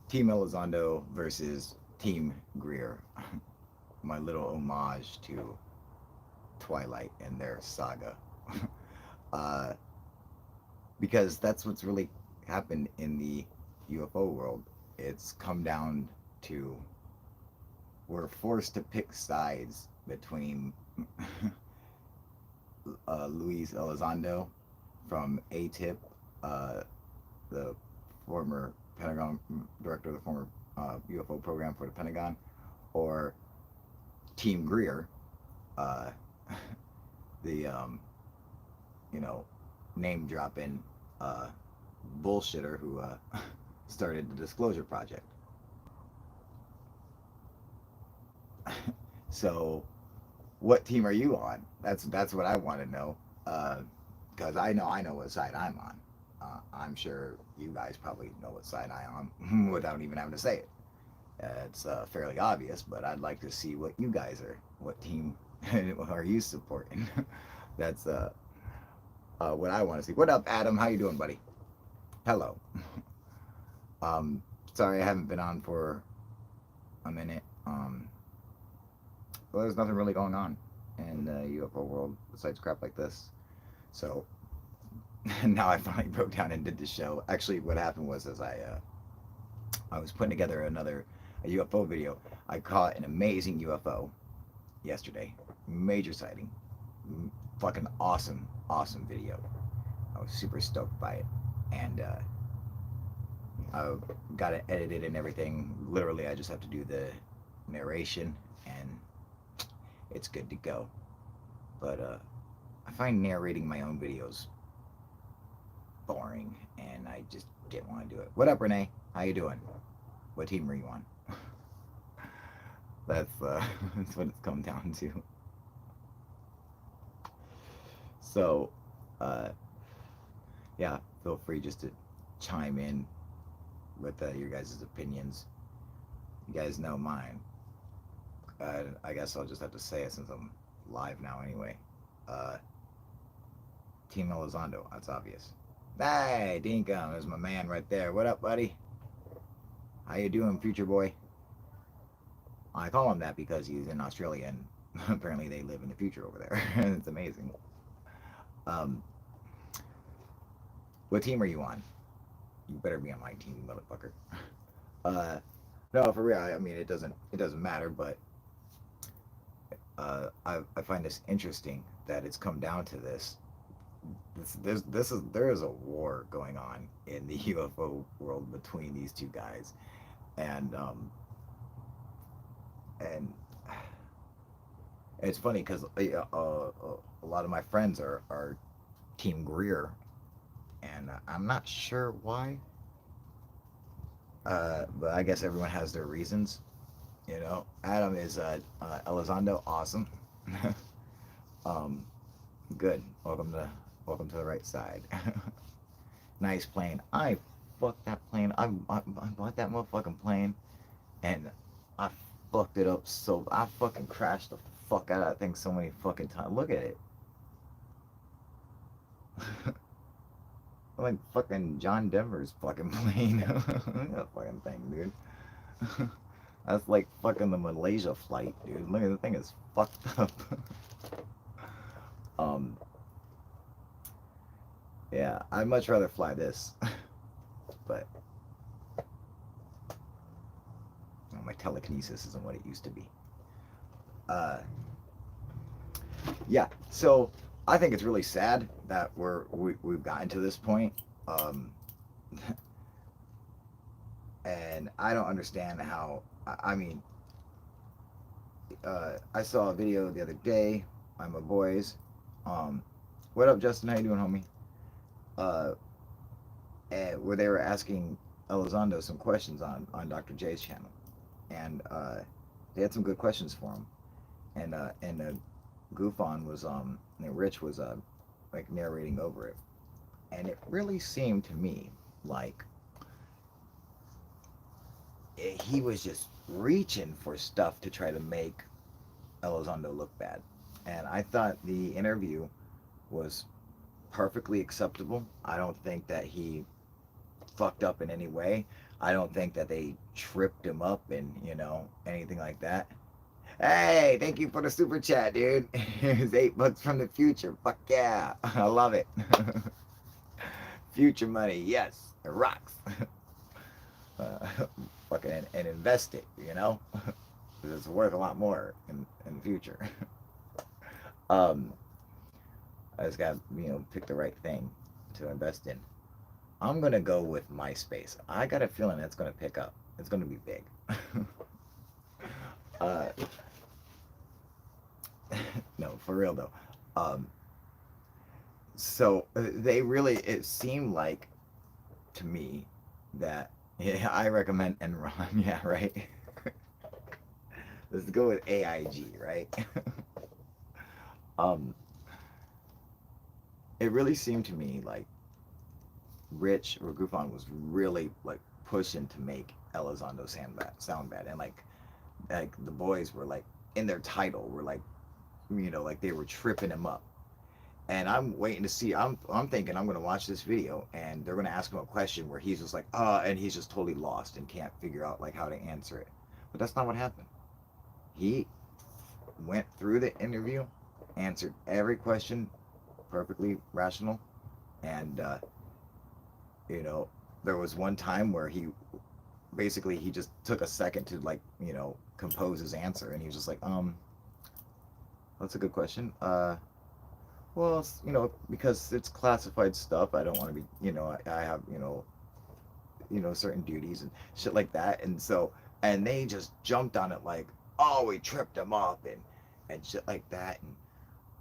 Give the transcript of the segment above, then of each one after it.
Team Elizondo versus Team Greer. My little homage to Twilight and their saga. uh, because that's what's really happened in the UFO world. It's come down to we're forced to pick sides between Luis Elizondo from ATIP, uh, the former Pentagon director of the former UFO program for the Pentagon, or Team Greer, uh, the you know name dropping uh, bullshitter who started the Disclosure Project. So, what team are you on? That's what I want to know. Because I know what side I'm on. I'm sure you guys probably know what side I'm on without even having to say it. It's fairly obvious, but I'd like to see what you guys are. What team are you supporting? That's what I want to see. What up, Adam? How you doing, buddy? Hello. Um, Sorry I haven't been on for a minute. Well, there's nothing really going on in the UFO world besides crap like this. So now I finally broke down and did the show. Actually, what happened was as I was putting together a UFO video. I caught an amazing UFO yesterday, major sighting, fucking awesome video. I was super stoked by it, and I got it edited and everything. Literally, I just have to do the narration, and it's good to go. But I find narrating my own videos boring, and I just didn't want to do it. What up, Renee? How you doing? What team are you on? that's that's what it's come down to. So, uh, yeah, feel free just to chime in with your guys' opinions. You guys know mine. I guess I'll just have to say it since I'm live now anyway. Uh, Team Elizondo, that's obvious. Hey, Dinkum, there's my man right there. What up, buddy? How you doing, future boy? I call him that because he's in Australia and apparently they live in the future over there. It's amazing. Um, what team are you on? You better be on my team, motherfucker. Uh, no, for real. I mean, it doesn't matter, but I find this interesting that it's come down to this. There is a war going on in the UFO world between these two guys, and and it's funny because a lot of my friends are Team Greer, and I'm not sure why. But I guess everyone has their reasons. Adam is Elizondo, awesome. um, Good. Welcome to the right side. Nice plane. I fucked that plane. I bought that motherfucking plane, and I fucked it up so I fucking crashed the fuck out of that thing so many fucking times. Look at it. Like fucking John Denver's fucking plane. That fucking thing, dude. That's like fucking the Malaysia flight, dude. Look at the thing is fucked up. um, yeah, I'd much rather fly this, but my telekinesis isn't what it used to be. Uh, yeah, so I think it's really sad that we've gotten to this point. Um, and I don't understand how. I mean, I saw a video the other day by my boys. Um, what up, Justin? How you doing, homie? Uh, and where they were asking Elizondo some questions on Dr. J's channel, and they had some good questions for him. And Goof on was Rich was like narrating over it, and it really seemed to me like he was just reaching for stuff to try to make Elizondo look bad. And I thought the interview was perfectly acceptable. I don't think that he fucked up in any way. I don't think that they tripped him up and, anything like that. Hey, thank you for the super chat, dude. Here's $8 from the future. Fuck yeah. I love it. Future money, yes. It rocks. Uh, fucking and invest it, because it's worth a lot more in the future. um, I just got pick the right thing to invest in. I'm gonna go with MySpace. I got a feeling it's gonna pick up. It's gonna be big. uh, no, for real though. Um, so they really, it seemed like to me that, yeah, I recommend Enron. Yeah, right. Let's go with AIG, right? um, it really seemed to me like Rich or Gufon was really like pushing to make Elizondo sound bad, and like the boys were like in their title were like, like they were tripping him up. And I'm waiting to see. I'm thinking I'm gonna watch this video and they're gonna ask him a question where he's just like, and he's just totally lost and can't figure out like how to answer it. But that's not what happened. He went through the interview, answered every question perfectly rational, and you know, there was one time where he basically he just took a second to like compose his answer, and he was just like, that's a good question. Well, because it's classified stuff, I don't want to be, I have, certain duties and shit like that. And so, and they just jumped on it like, oh, we tripped him up and shit like that.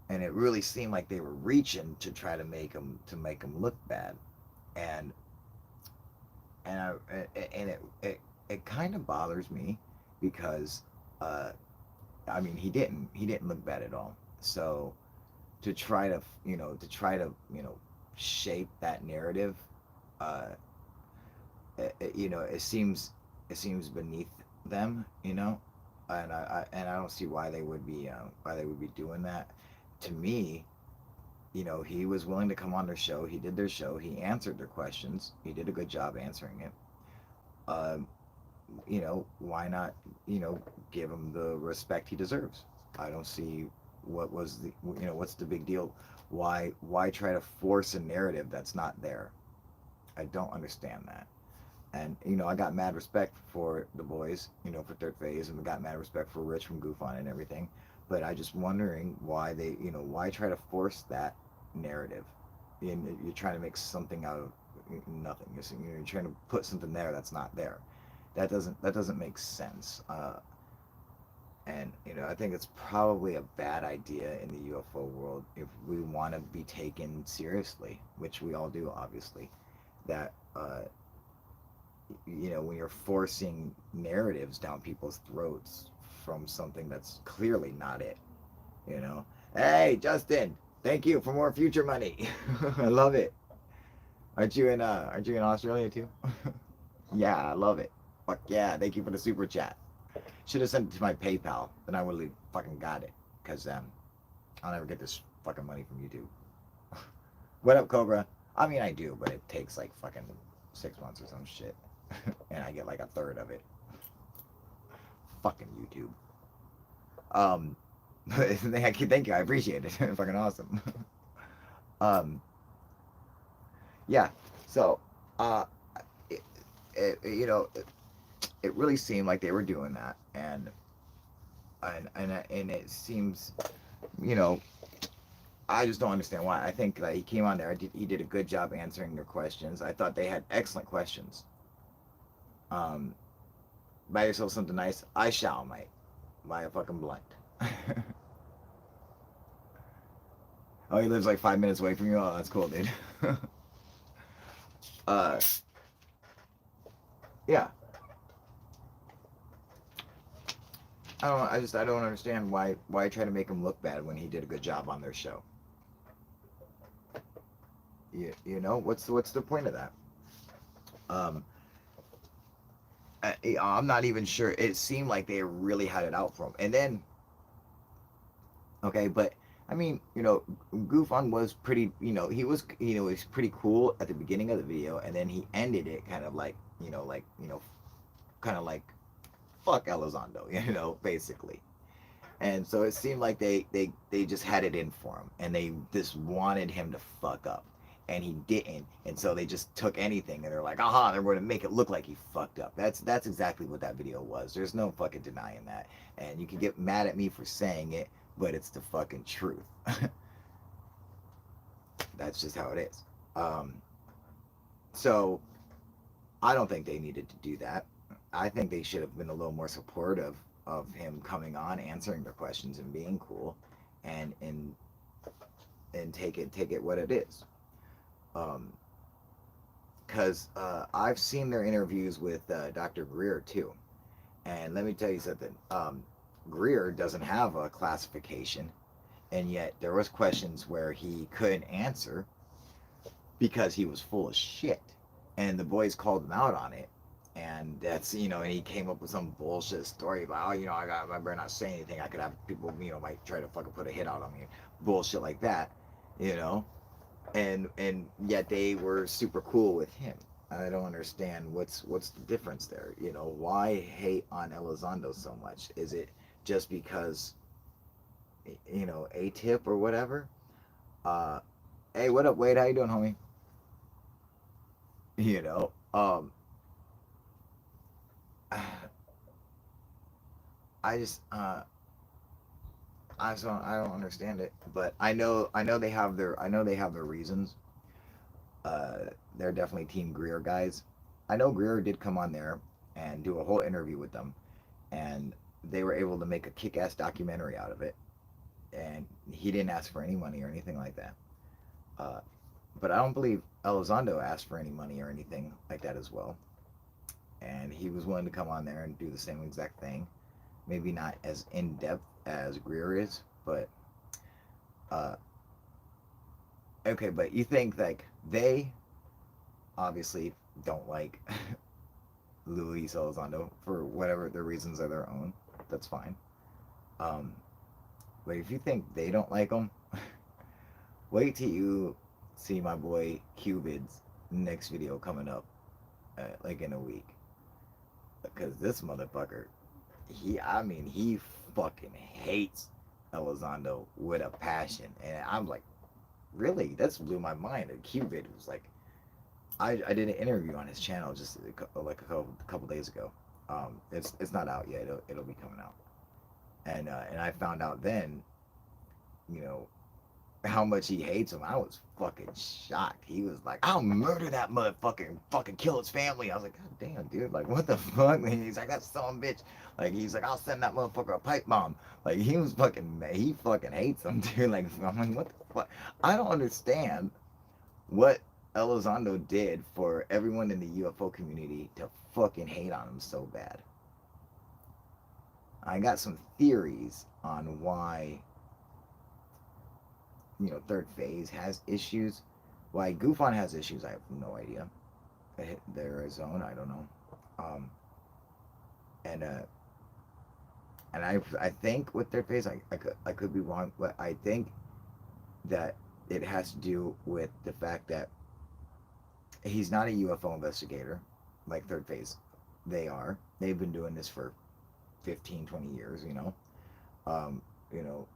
And it really seemed like they were reaching to try to make him look bad. And, and it kind of bothers me because, I mean, he didn't look bad at all. So, to try to shape that narrative, uh it seems beneath them, and I don't see why they would be doing that. To me, he was willing to come on their show. He did their show. He answered their questions. He did a good job answering it. um why not, give him the respect he deserves? I don't see what's the big deal. Why try to force a narrative that's not there? I don't understand that. And I got mad respect for the boys, for Third Phase, and we got mad respect for Rich from Goof On and everything. But I just wondering why why try to force that narrative? You're trying to make something out of nothing. You're trying to put something there that's not there. That doesn't make sense. And I think it's probably a bad idea in the UFO world if we want to be taken seriously, which we all do, obviously. That when you're forcing narratives down people's throats from something that's clearly not it. You know, hey Justin, thank you for more future money. I love it. Aren't you in Australia too? Yeah, I love it. Fuck yeah, thank you for the super chat. Should have sent it to my PayPal, then I would have fucking got it. Because I'll never get this fucking money from YouTube. What up, Cobra? I mean, I do, but it takes like fucking 6 months or some shit. And I get like a third of it. Fucking YouTube. Thank you, I appreciate it. Fucking awesome. um, yeah, so, it, it really seemed like they were doing that. And it seems, you know, I just don't understand why. I think that he came on there. He did a good job answering their questions. I thought they had excellent questions. Buy yourself something nice. I shall, mate. Buy a fucking blunt. Oh, he lives like 5 minutes away from you. Oh, that's cool, dude. uh, yeah. I don't understand why try to make him look bad when he did a good job on their show. What's the point of that? Um, I'm not even sure. It seemed like they really had it out for him. And then, okay, but I mean, Goofon was pretty, he's pretty cool at the beginning of the video, and then he ended it kind of like, kind of like, fuck Elizondo, basically. And so it seemed like they just had it in for him, and they just wanted him to fuck up, and he didn't. And so they just took anything, and they're like, aha, they're going to make it look like he fucked up. That's exactly what that video was. There's no fucking denying that. And you can get mad at me for saying it, but it's the fucking truth. That's just how it is. Um, so I don't think they needed to do that. I think they should have been a little more supportive of him coming on, answering their questions, and being cool, and take it what it is. Because I've seen their interviews with Dr. Greer too, and let me tell you something. Greer doesn't have a classification, and yet there was questions where he couldn't answer because he was full of shit, and the boys called him out on it. And that's, and he came up with some bullshit story about, I better not say anything. I could have people, might try to fucking put a hit out on me, bullshit like that, you know. And yet they were super cool with him. I don't understand what's the difference there. Why hate on Elizondo so much? Is it just because, a tip or whatever? Uh, hey, what up, Wade? How you doing, homie? You know, I just I don't understand it, but I know they have their reasons. They're definitely Team Greer guys. I know Greer did come on there and do a whole interview with them, and they were able to make a kick-ass documentary out of it. And he didn't ask for any money or anything like that. Uh, but I don't believe Elizondo asked for any money or anything like that as well. And he was willing to come on there and do the same exact thing. Maybe not as in depth as Greer is, but uh, okay. But you think like they obviously don't like Luis Elizondo for whatever their reasons are their own. That's fine. Um, but if you think they don't like him, wait till you see my boy Cubid's next video coming up, like in a week. Because this motherfucker, he fucking hates Elizondo with a passion, and I'm like, really? That's blew my mind. And Cubid was like, I did an interview on his channel just like a couple days ago. It's not out yet. It'll be coming out, and I found out then, you know, how much he hates him. I was fucking shocked. He was like, I'll murder that motherfucker and fucking kill his family. I was like, God damn, dude, like what the fuck? And he's like, that son bitch. Like he's like, I'll send that motherfucker a pipe bomb. Like he fucking hates him, dude. Like I'm like, what the fuck? I don't understand what Elizondo did for everyone in the UFO community to fucking hate on him so bad. I got some theories on why third phase has issues. Why Gufon has issues, I have no idea. They're his own, I don't know. Um, and I think with third phase, I could be wrong, but I think that it has to do with the fact that he's not a UFO investigator like third phase. They are. They've been doing this for 15, 20 years. Um, you know,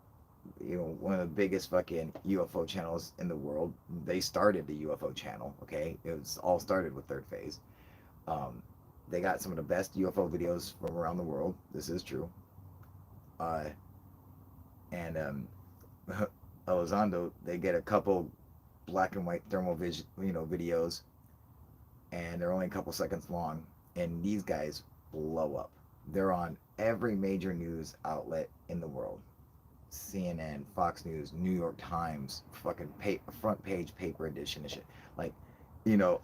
one of the biggest fucking UFO channels in the world. They started the UFO channel. Okay, it was all started with third phase. Um, they got some of the best UFO videos from around the world. This is true. Uh, and Elizondo, they get a couple black and white thermal vision, videos, and they're only a couple seconds long. And these guys blow up. They're on every major news outlet in the world. CNN, Fox News, New York Times, fucking front page paper edition and shit. Like,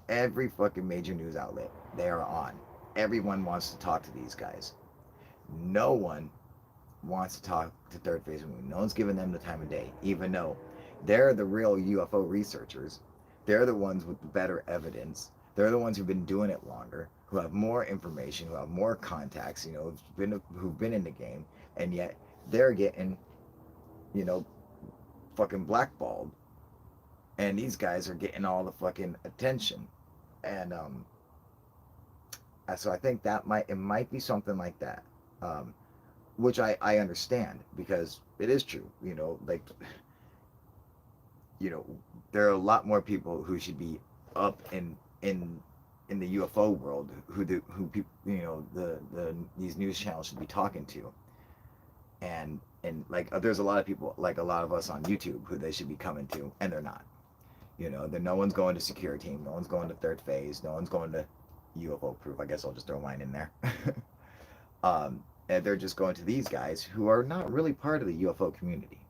every fucking major news outlet they are on. Everyone wants to talk to these guys. No one wants to talk to third phase moon. No one's giving them the time of day, even though they're the real UFO researchers. They're the ones with the better evidence. They're the ones who've been doing it longer, who have more information, who have more contacts, who've been in the game, and yet they're getting, you know, fucking blackballed, and these guys are getting all the fucking attention. And so I think that might be something like that, um, which I understand, because it is true. Like, you know, there are a lot more people who should be up in the UFO world, who people, these news channels should be talking to. And like, there's a lot of people, like a lot of us on YouTube, who they should be coming to, and they're not. No one's going to Secure Team, no one's going to Third Phase, no one's going to UFO Proof. I guess I'll just throw mine in there. And they're just going to these guys who are not really part of the UFO community.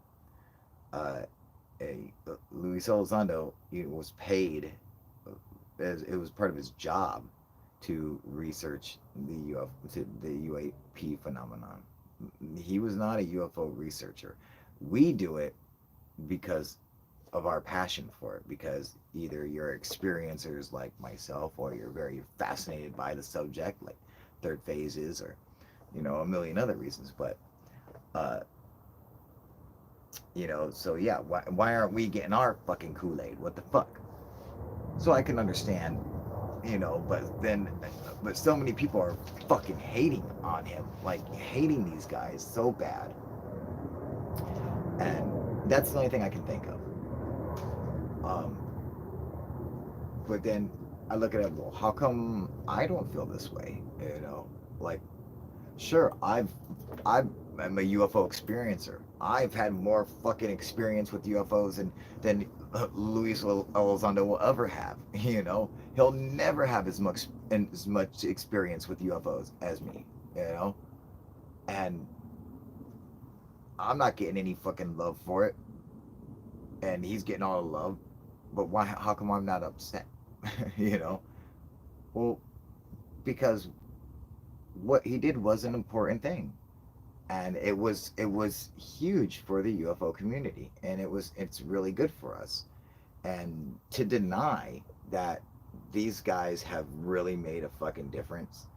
Uh, Luis Elizondo, was paid, as it was part of his job, to research the UAP phenomenon. He was not a UFO researcher. We do it because of our passion for it, because either you're experiencers like myself, or you're very fascinated by the subject, like Third Phase is, or a million other reasons. But uh so yeah, why aren't we getting our fucking Kool-Aid? What the fuck? So I can understand, but so many people are fucking hating on him, like hating these guys so bad. And that's the only thing I can think of. um but then I look at it, well, how come I don't feel this way? Like, sure, I'm a UFO experiencer. I've had more fucking experience with UFOs than Luis Elizondo will ever have. He'll never have as much experience with UFOs as me. And I'm not getting any fucking love for it, and he's getting all the love. But why? How come I'm not upset? you know, well, because what he did was an important thing, and it was huge for the UFO community, and it's really good for us. And to deny that these guys have really made a fucking difference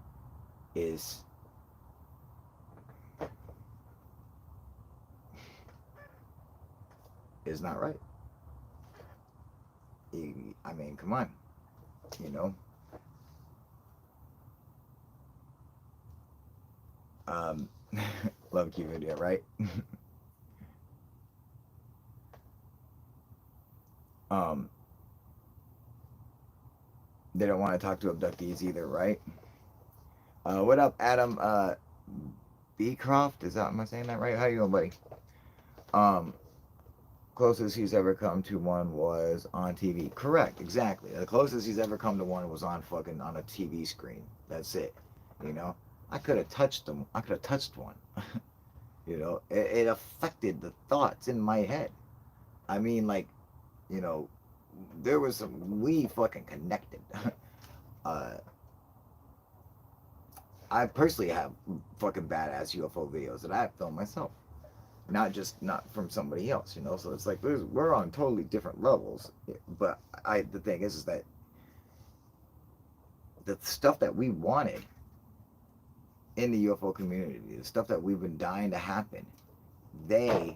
is is not right. I mean, come on, you know. Um, love Q video, right? um, they don't want to talk to abductees either, right? What up, Adam? Beecroft? Am I saying that right? How you doing, buddy? Um, Closest he's ever come to one was on TV. Correct, exactly. The closest he's ever come to one was on a TV screen. That's it. You know, I could have touched them. I could have touched one. It affected the thoughts in my head. I mean, like, you know, there was we fucking connected. uh, I personally have fucking badass UFO videos that I have filmed myself, not from somebody else. So it's like we're on totally different levels. But the thing is that the stuff that we wanted in the UFO community, the stuff that we've been dying to happen, they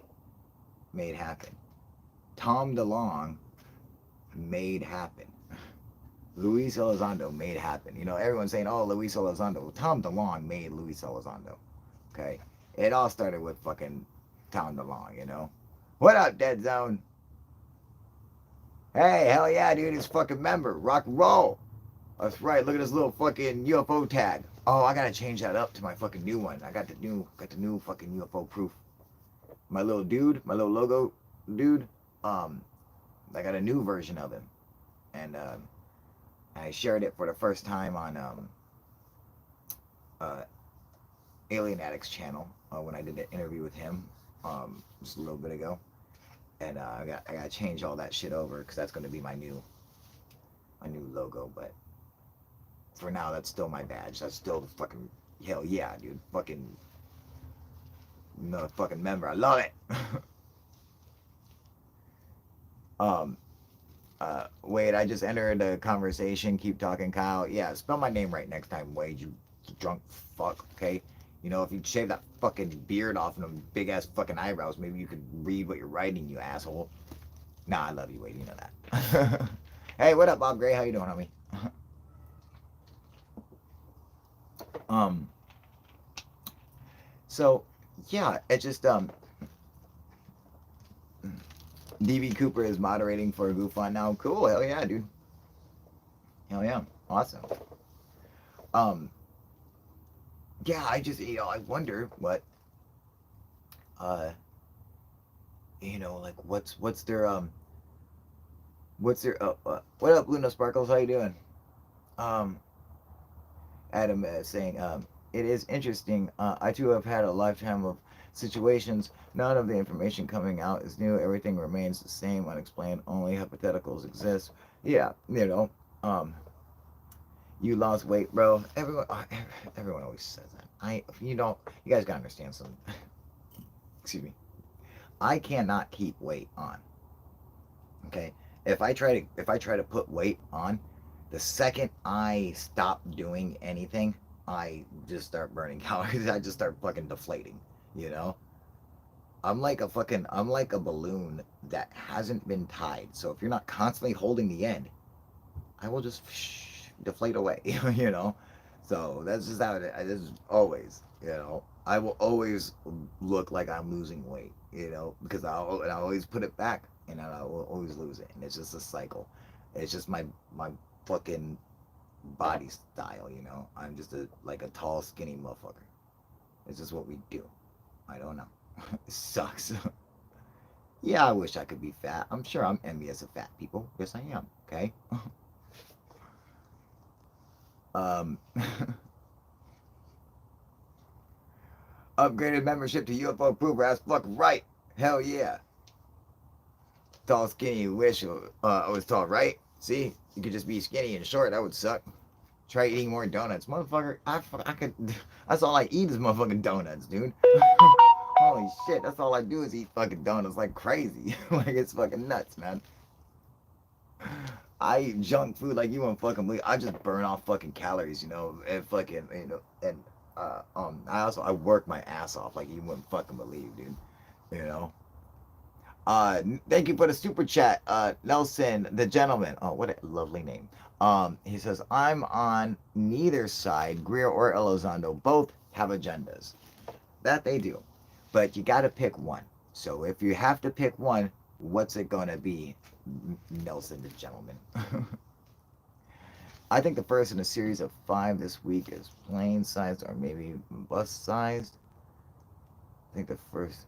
made happen. Tom DeLonge made happen. Luis Elizondo made happen. Everyone's saying, "Oh, Luis Elizondo." Well, Tom DeLonge made Luis Elizondo. Okay, it all started with fucking Tom DeLonge. What up, Dead Zone? Hey, hell yeah, dude! It's fucking member. Rock and roll. That's right. Look at this little fucking UFO tag. Oh, I gotta change that up to my fucking new one. I got the new fucking UFO proof. My little dude, my little logo dude. I got a new version of him, and I shared it for the first time on uh, Alien Addict's channel when I did an interview with him just a little bit ago, and I got to change all that shit over because that's going to be my new logo. But for now, that's still my badge. That's still the fucking hell yeah, dude. Fucking no fucking member. I love it. Wade, I just entered a conversation. Keep talking, Kyle. Yeah, spell my name right next time, Wade, you drunk fuck, okay? You know, if you shave that fucking beard off and them big ass fucking eyebrows, maybe you could read what you're writing, you asshole. Nah, I love you, Wade. You know that. Hey, what up, Bob Gray? How you doing, homie? um, so yeah, it just DB Cooper is moderating for a goof on now. Cool, hell yeah, dude. Hell yeah, awesome. Um, yeah, I just I wonder what uh like what's their what up, Luna Sparkles? How you doing? Um, Adam saying, it is interesting. I too have had a lifetime of situations. None of the information coming out is new. Everything remains the same, unexplained. Only hypotheticals exist. Yeah, um, you lost weight, bro. Everyone always says that. You guys gotta understand something. Excuse me. I cannot keep weight on. Okay, if I try to put weight on, the second I stop doing anything, I just start burning calories. I just start fucking deflating. You know, I'm like a balloon that hasn't been tied. So if you're not constantly holding the end, I will just deflate away. You know, so that's just how it is. This is always. I will always look like I'm losing weight. Because I'll always put it back, and I will always lose it, and it's just a cycle. It's just my fucking body style. I'm just a tall, skinny motherfucker. It's just what we do. I don't know. It sucks. Yeah, I wish I could be fat. I'm sure I'm envious of fat people. Yes, I am. Okay. um, Upgraded membership to UFO Proof. Ass fuck right. Hell yeah. Tall, skinny. Wish I was tall, right? See, you could just be skinny and short. That would suck. Try eating more donuts, motherfucker. I could. That's all I eat is motherfucking donuts, dude. Holy shit, that's all I do is eat fucking donuts like crazy. Like it's fucking nuts, man. I eat junk food like you won't fucking believe. I just burn off fucking calories, and fucking, and I work my ass off like you wouldn't fucking believe, dude. You know. Thank you for the super chat, Nelson, the gentleman. Oh, what a lovely name. He says, I'm on neither side, Greer or Elizondo. Both have agendas. That they do. But you got to pick one. So if you have to pick one, what's it going to be, Nelson, the gentleman? I think the first in a series of 5 this week is plane sized or maybe bus sized. I think the first,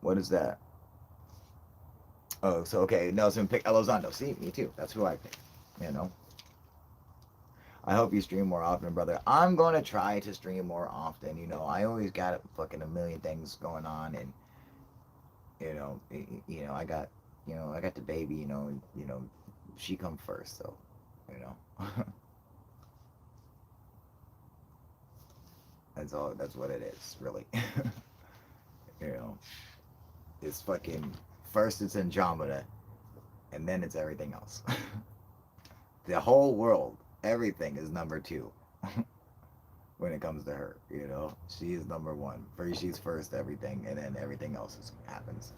what is that? Oh, so okay, Nelson picked Elizondo. See, me too. That's who I picked. You know. I hope you stream more often, brother. I'm gonna try to stream more often. I always got fucking a million things going on, and I got, I got the baby. She come first, so, you know. That's all. That's what it is, really. you know, it's fucking first. It's Andromeda, and then it's everything else. The whole world, everything is number 2. When it comes to her, she is number 1. She's first, everything, and then everything else happens.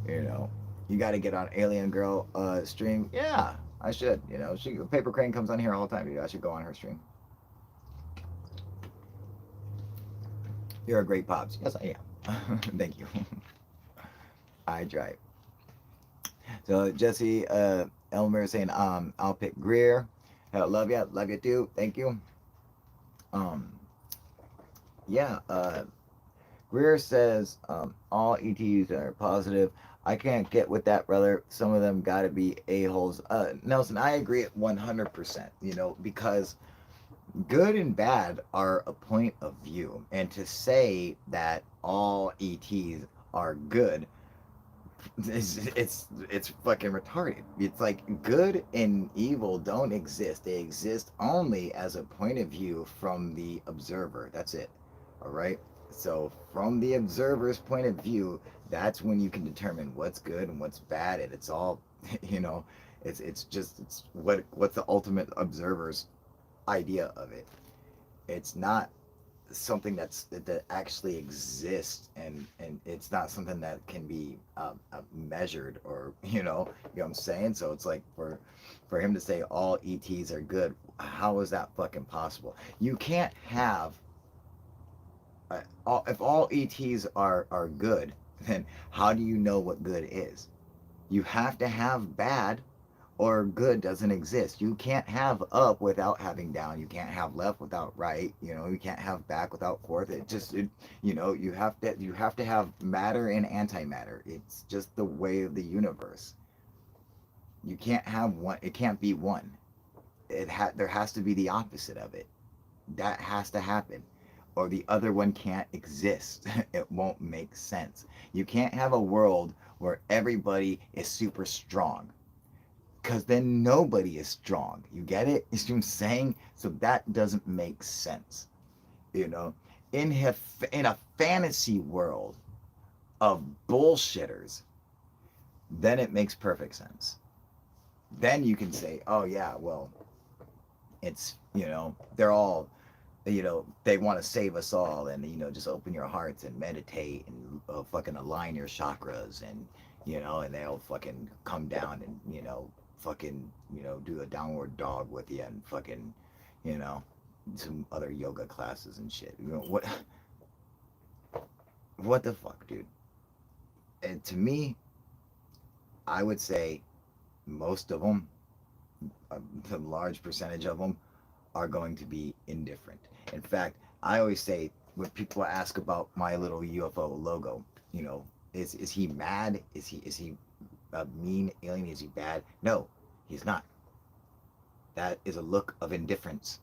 You got to get on Alien Girl stream. Yeah, I should. Paper Crane comes on here all the time. I should go on her stream. You're a great pops. Yes, I am. Thank you. I try. So Jesse Elmer is saying, I'll pick Greer. Love you too. Thank you. Yeah. Greer says all ETs are positive. I can't get with that, brother. Some of them got to be a-holes. Nelson, I agree at 100%. Because good and bad are a point of view, and to say that all ETs are good, it's fucking retarded. It's like good and evil don't exist. They exist only as a point of view from the observer. That's it. All right. So from the observer's point of view, that's when you can determine what's good and what's bad, and it's all, it's what's the ultimate observer's idea of it. It's not something that actually exists, and it's not something that can be measured, or you know what I'm saying. So it's like for him to say all ETs are good, how is that fucking possible? You can't have if all ETs are good, then how do you know what good is? You have to have bad, or good doesn't exist. You can't have up without having down. You can't have left without right. You can't have back without forth. You have to have matter and antimatter. It's just the way of the universe. You can't have one. It can't be one. There has to be the opposite of it. That has to happen, or the other one can't exist. It won't make sense. You can't have a world where everybody is super strong, because then nobody is strong. You get it? You see what I'm saying? So that doesn't make sense. You know, in a fantasy world of bullshitters, then it makes perfect sense. Then you can say, oh yeah, well, it's they're all they want to save us all, and just open your hearts and meditate, and fucking align your chakras, and they'll fucking come down, and fucking do a downward dog with you, and fucking you know some other yoga classes and shit. What the fuck, dude? And to me, I would say most of them, the large percentage of them, are going to be indifferent. In fact, I always say, when people ask about my little UFO logo, is he mad? Is he a mean alien? Is he bad? No, he's not. That is a look of indifference.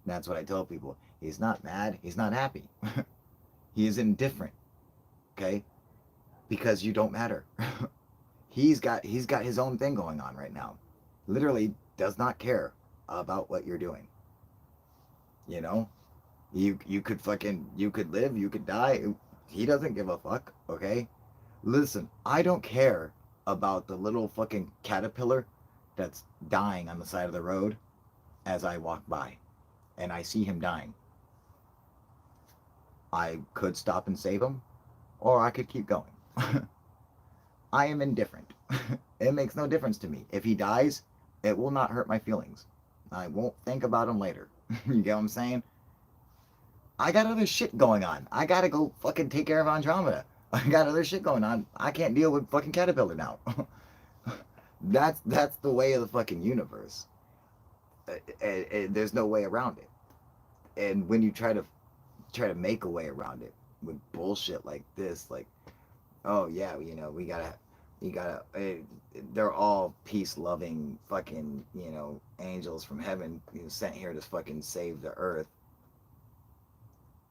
That's what I tell people. He's not mad. He's not happy. He is indifferent. Okay, because you don't matter. He's got his own thing going on right now. Literally does not care about what you're doing. You know, you could live, you could die. He doesn't give a fuck. Okay, listen, I don't care about the little fucking caterpillar that's dying on the side of the road as I walk by, and I see him dying. I could stop and save him, or I could keep going. I am indifferent. It makes no difference to me. If he dies, it will not hurt my feelings. I won't think about him later. You get what I'm saying? I got other shit going on. I gotta go fucking take care of Andromeda. I got other shit going on. I can't deal with fucking Caterpillar now. That's the way of the fucking universe. There's no way around it. And when you try to make a way around it with bullshit like this, like, oh yeah, they're all peace loving fucking angels from heaven, sent here to fucking save the earth.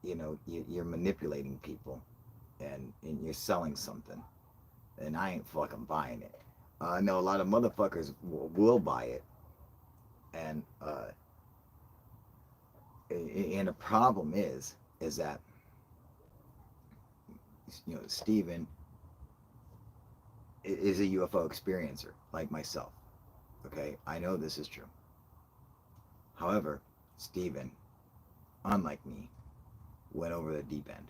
You're manipulating people, and you're selling something, and I ain't fucking buying it. I know a lot of motherfuckers will buy it, and the problem is that Steven is a UFO experiencer like myself. Okay, I know this is true. However, Steven, unlike me, went over the deep end.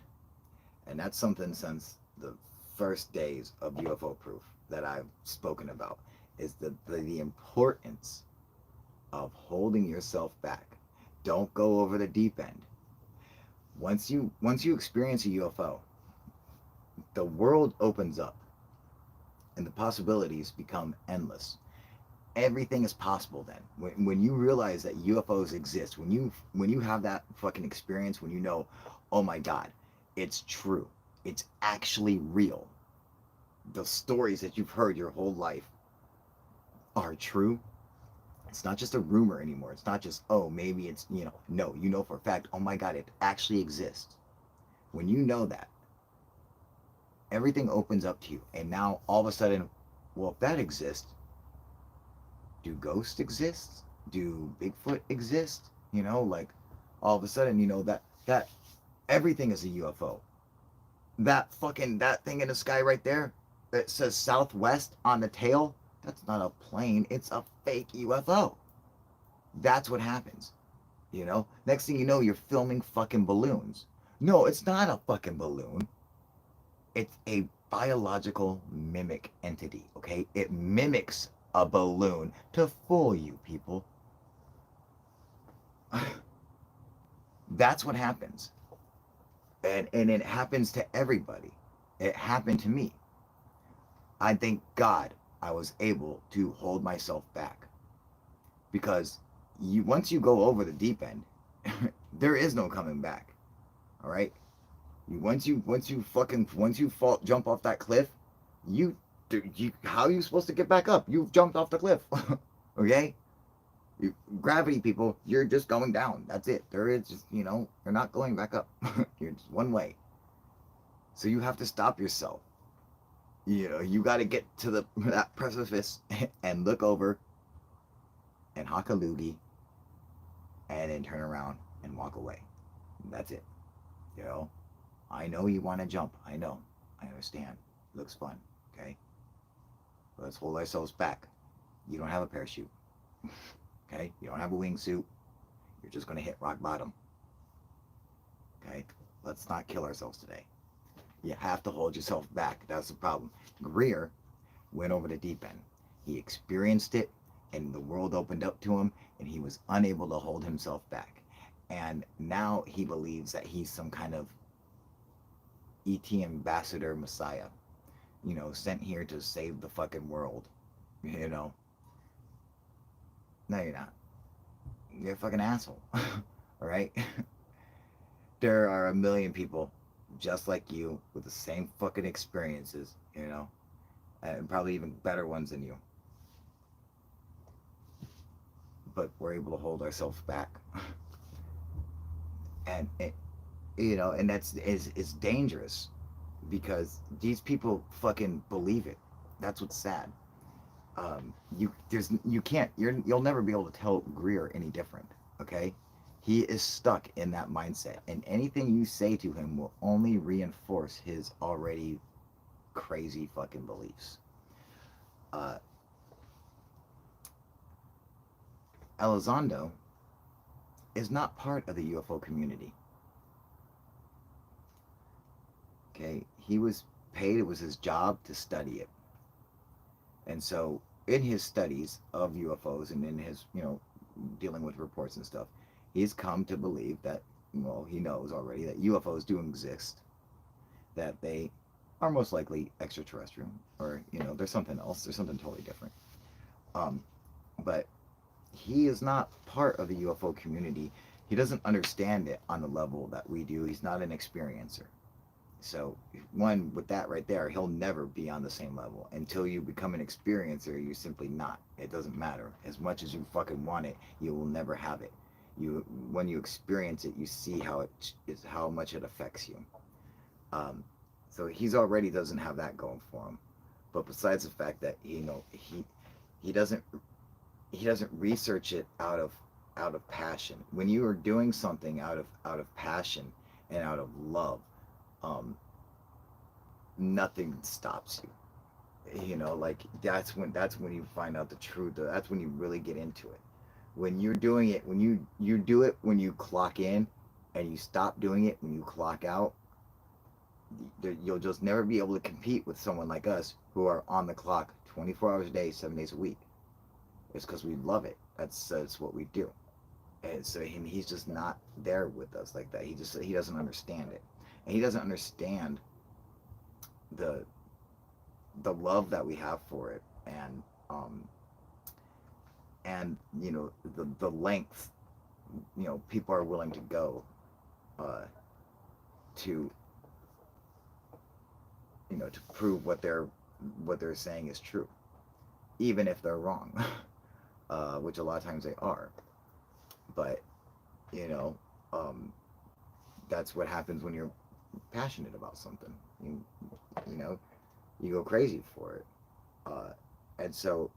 And that's something since the first days of UFO proof that I've spoken about, is the importance of holding yourself back. Don't go over the deep end. Once you experience a UFO, the world opens up and the possibilities become endless. Everything is possible then. When you realize that UFOs exist, when you have that fucking experience, when oh my god, it's true, it's actually real, the stories that you've heard your whole life are true. It's not just a rumor anymore. It's not just, oh, maybe it's, no, for a fact, oh my god, it actually exists. When you know that, everything opens up to you. And now all of a sudden, well, if that exists, do ghosts exist? Do Bigfoot exist? Like, all of a sudden, that everything is a UFO. That thing in the sky right there that says Southwest on the tail, that's not a plane, it's a fake UFO. That's what happens. You know, next thing you know, you're filming fucking balloons. No, it's not a fucking balloon. It's a biological mimic entity, okay? It mimics a balloon to fool you, people. That's what happens. And it happens to everybody. It happened to me. I thank God I was able to hold myself back because once you go over the deep end, there is no coming back. All right. Once you fall jump off that cliff, you how are you supposed to get back up? You've jumped off the cliff. Okay. Gravity, people, you're just going down. That's it. There is just, you're not going back up. You're just one way. So you have to stop yourself. You got to get to that precipice and look over and hock a loogie and then turn around and walk away. That's it. You know, I know you want to jump. I know. I understand. It looks fun. Okay. But let's hold ourselves back. You don't have a parachute. Okay. You don't have a wingsuit. You're just going to hit rock bottom. Okay. Let's not kill ourselves today. You have to hold yourself back. That's the problem. Greer went over the deep end. He experienced it, and the world opened up to him, and he was unable to hold himself back. And now he believes that he's some kind of ET ambassador messiah, sent here to save the fucking world. You know, no, you're not. You're a fucking asshole. All right? There are a million people just like you with the same fucking experiences, and probably even better ones than you. But we're able to hold ourselves back. And and that's is dangerous because these people fucking believe it. That's what's sad. You'll never be able to tell Greer any different. Okay, he is stuck in that mindset, and anything you say to him will only reinforce his already crazy fucking beliefs. uh Elizondo is not part of the UFO community. Okay, he was paid, it was his job to study it. And so in his studies of UFOs and in his, dealing with reports and stuff, he's come to believe that, well, he knows already that UFOs do exist, that they are most likely extraterrestrial, or, there's something else, there's something totally different. Um, but he is not part of the UFO community. He doesn't understand it on the level that we do. He's not an experiencer. So, one, with that right there, he'll never be on the same level. Until you become an experiencer, you're simply not. It doesn't matter. As much as you fucking want it, you will never have it. When you experience it, you see how much it affects you. Um, so he's already doesn't have that going for him. But besides the fact that he doesn't research it out of passion. When you are doing something out of passion and out of love, um, nothing stops you. Like that's when you find out the truth. That's when you really get into it. When you're doing it, when you do it when you clock in, and you stop doing it when you clock out, you'll just never be able to compete with someone like us who are on the clock 24 hours a day, 7 days a week. It's because we love it. That's what we do. And so he's just not there with us like that. He doesn't understand it, and he doesn't understand the love that we have for it, and the length people are willing to go uh, to to prove what they're saying is true, even if they're wrong, which a lot of times they are. But you know, um, that's what happens when you're passionate about something. You know, you go crazy for it. And so,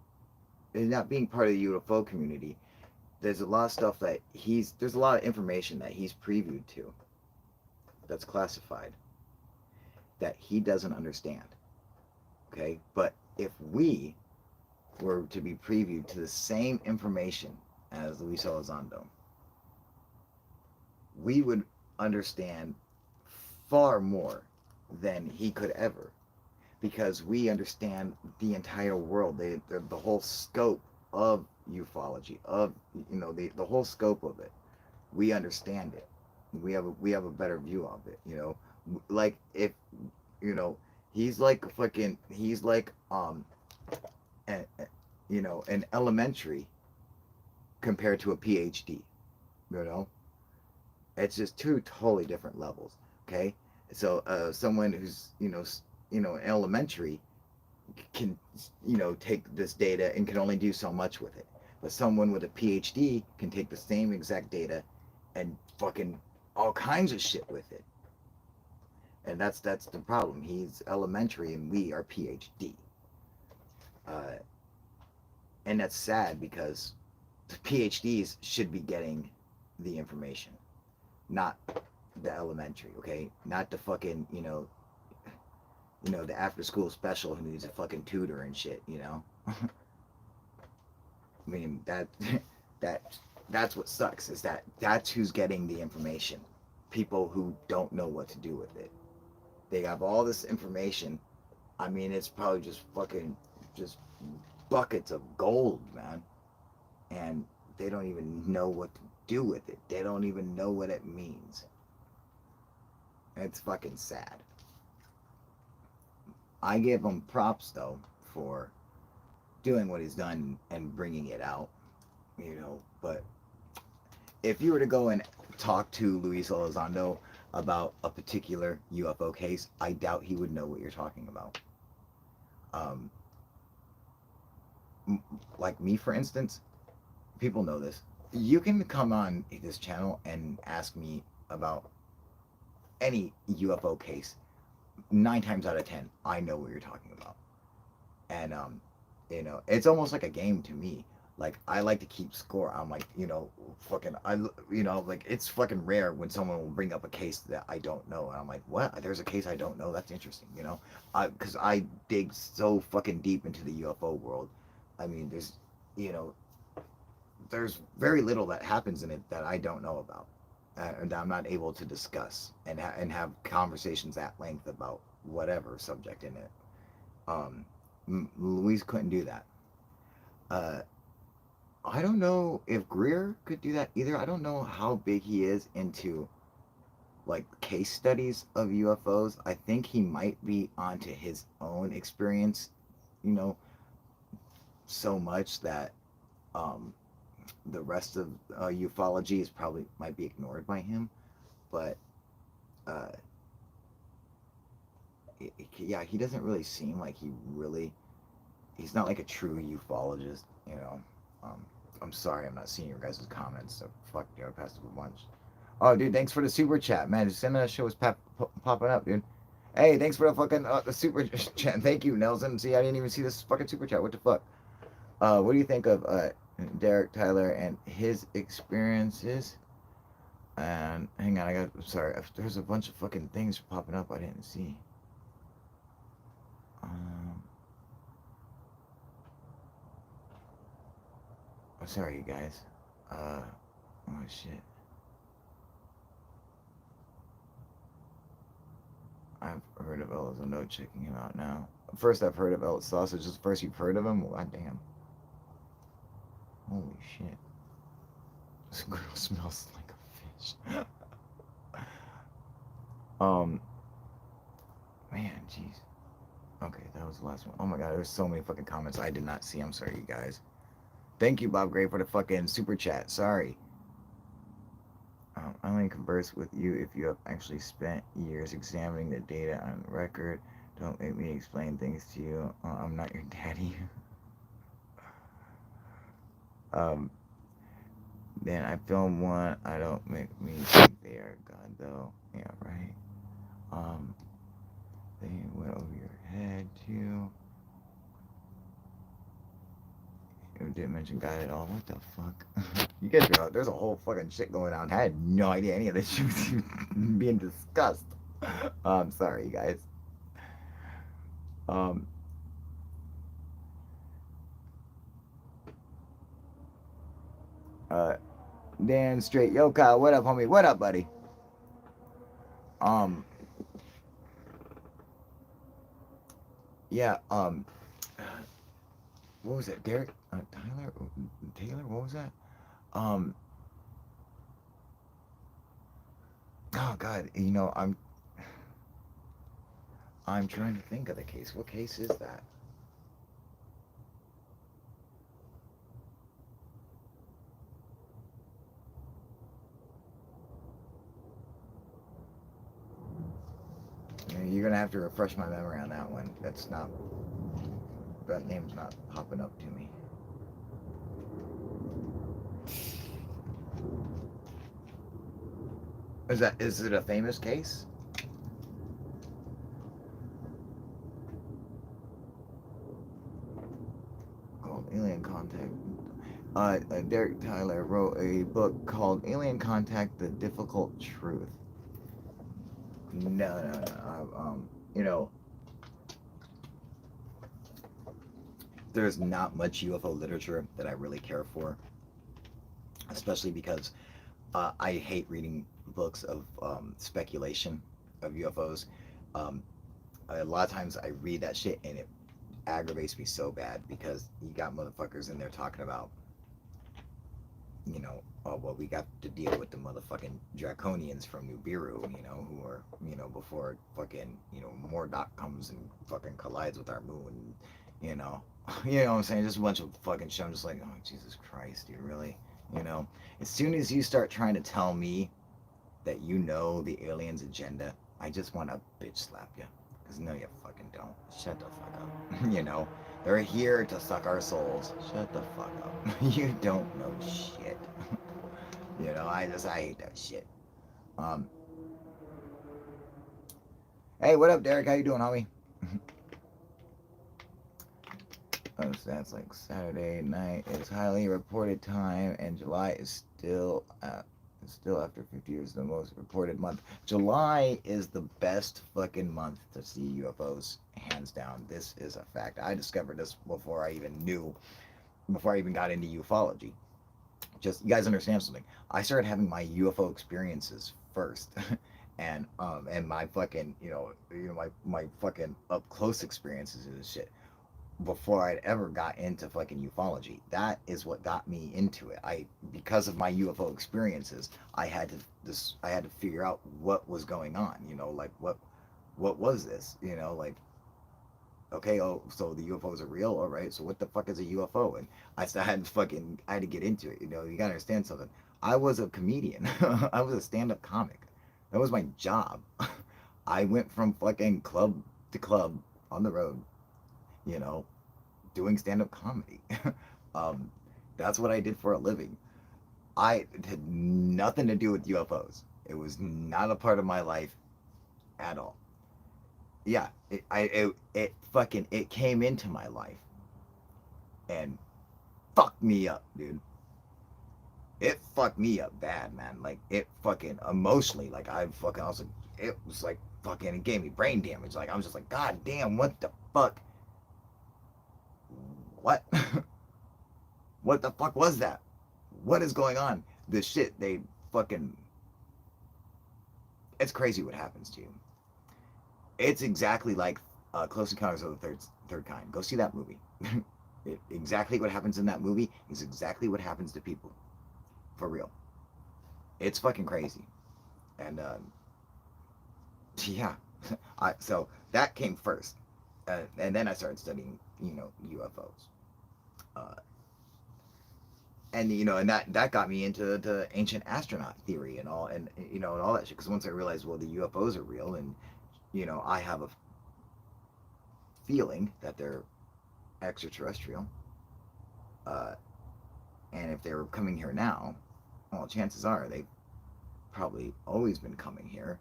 in not being part of the UFO community, there's a lot of stuff that there's a lot of information that he's previewed to that's classified that he doesn't understand. Okay, but if we were to be previewed to the same information as Luis Elizondo, we would understand far more than he could ever, because we understand the entire world, the whole scope of ufology, of the whole scope of it. We understand it. We have a better view of it. Like if you know he's like fucking he's like a, an elementary compared to a PhD. You know, it's just two totally different levels. Okay, so someone who's elementary can take this data and can only do so much with it, but someone with a PhD can take the same exact data and fucking all kinds of shit with it. And that's the problem. He's elementary and we are PhD, uh, and that's sad because the PhDs should be getting the information, not the elementary. Okay, not the fucking the after school special who needs a fucking tutor and shit. I mean that that's what sucks, is that that's who's getting the information. People who don't know what to do with it. They have all this information. I mean, it's probably just fucking just buckets of gold, man. And they don't even know what to do with it. They don't even know what it means. It's fucking sad. I give him props though for doing what he's done and bringing it out, but if you were to go and talk to Luis Elizondo about a particular UFO case, I doubt he would know what you're talking about. Um, like me, for instance, people know this. You can come on this channel and ask me about any UFO case. 9 times out of 10, I know what you're talking about. And it's almost like a game to me. Like, I like to keep score. I'm like, fucking, like, it's fucking rare when someone will bring up a case that I don't know, and I'm like, what? There's a case I don't know. That's interesting, because I dig so fucking deep into the UFO world. I mean, you know, there's very little that happens in it that I don't know about, and I'm not able to discuss and have conversations at length about whatever subject in it. Um, Louise couldn't do that. Uh, I don't know if Greer could do that either. I don't know how big he is into like case studies of UFOs. I think he might be onto his own experience, you know, so much that um, the rest of ufology is probably might be ignored by him. But uh, yeah, he doesn't really seem like he's not like a true ufologist. Um, I'm sorry, I'm not seeing your guys' comments, so fuck, I passed up a bunch. Oh, dude, thanks for the super chat, man. Just send that shit was popping up, dude. Hey, thanks for the fucking the super chat. Thank you, Nelson. See, I didn't even see this fucking super chat. What the fuck? What do you think of Derek Tyler and his experiences? And hang on, sorry. There's a bunch of fucking things popping up I didn't see. Um, I'm sorry, you guys. Oh shit. I've heard of Elizondo, checking him out now. First, I've heard of El Sausage. This is the first you've heard of him? God damn. Holy shit. This girl smells like a fish. um, man, jeez. Okay, that was the last one. Oh my god, there's so many fucking comments I did not see. I'm sorry, you guys. Thank you, Bob Gray, for the fucking super chat. Sorry. I only converse with you if you have actually spent years examining the data on record. Don't make me explain things to you. I'm not your daddy. um, then I film one. I don't make me think they are God, though. Yeah, right. Um, they went over your head, too. You didn't mention God at all. What the fuck? You guys are, there's a whole fucking shit going on. I had no idea any of this shit was being discussed. I'm sorry, you guys. Um, uh, Dan straight. Yo, Kyle, what up, homie? What up, buddy? Um, yeah, what was it? Derek? Tyler? Taylor? What was that? Um, oh, God, I'm trying to think of the case. What case is that? You're gonna have to refresh my memory on that one. That name's not popping up to me. Is it a famous case? Called Alien Contact. Derek Tyler wrote a book called Alien Contact: The Difficult Truth. No, no, no. You know, there's not much UFO literature that I really care for, especially because I hate reading books of speculation of UFOs. Um, a lot of times I read that shit and it aggravates me so bad because you got motherfuckers in there talking about, oh, well, we got to deal with the motherfucking draconians from Nibiru, who are, before fucking, Mordok comes and fucking collides with our moon, you know. You know what I'm saying? Just a bunch of fucking shit. I'm just like, oh, Jesus Christ, dude, really? You know? As soon as you start trying to tell me that you know the aliens' agenda, I just want to bitch slap you. Because no, you fucking don't. Shut the fuck up. They're here to suck our souls. Shut the fuck up. You don't know shit. I hate that shit. Um, hey, what up, Derek? How you doing, homie? Oh, so that's like Saturday night is highly reported time, and July is still after 50 years the most reported month. July is the best fucking month to see UFOs, hands down. This is a fact. I discovered this before I even got into ufology. Just you guys understand something. I started having my UFO experiences first. And my fucking my fucking up close experiences and shit before I'd ever got into fucking ufology. That is what got me into it. Because of my UFO experiences, I had to figure out what was going on. Like what was this? Like, okay, oh, so the UFOs are real, all right. So what the fuck is a UFO? And I had to get into it. You gotta understand something. I was a comedian. I was a stand-up comic. That was my job. I went from fucking club to club on the road. You know, doing stand-up comedy. um, that's what I did for a living. I had nothing to do with UFOs. It was not a part of my life at all. Yeah, it fucking it came into my life and fucked me up, dude. It fucked me up bad, man. Like it fucking emotionally, like I was like, it was like fucking, it gave me brain damage. Like I was just like, God damn, what the fuck? What? What the fuck was that? What is going on? The shit they fucking, it's crazy what happens to you. It's exactly like Close Encounters of the Third Kind. Go see that movie. Exactly what happens in that movie is exactly what happens to people, for real. It's fucking crazy. And yeah, so that came first, and then I started studying, UFOs, uh, and and that got me into the ancient astronaut theory and all, and and all that shit. Because once I realized, well, the UFOs are real, and I have a feeling that they're extraterrestrial, uh, and if they were coming here now, well, chances are they've probably always been coming here.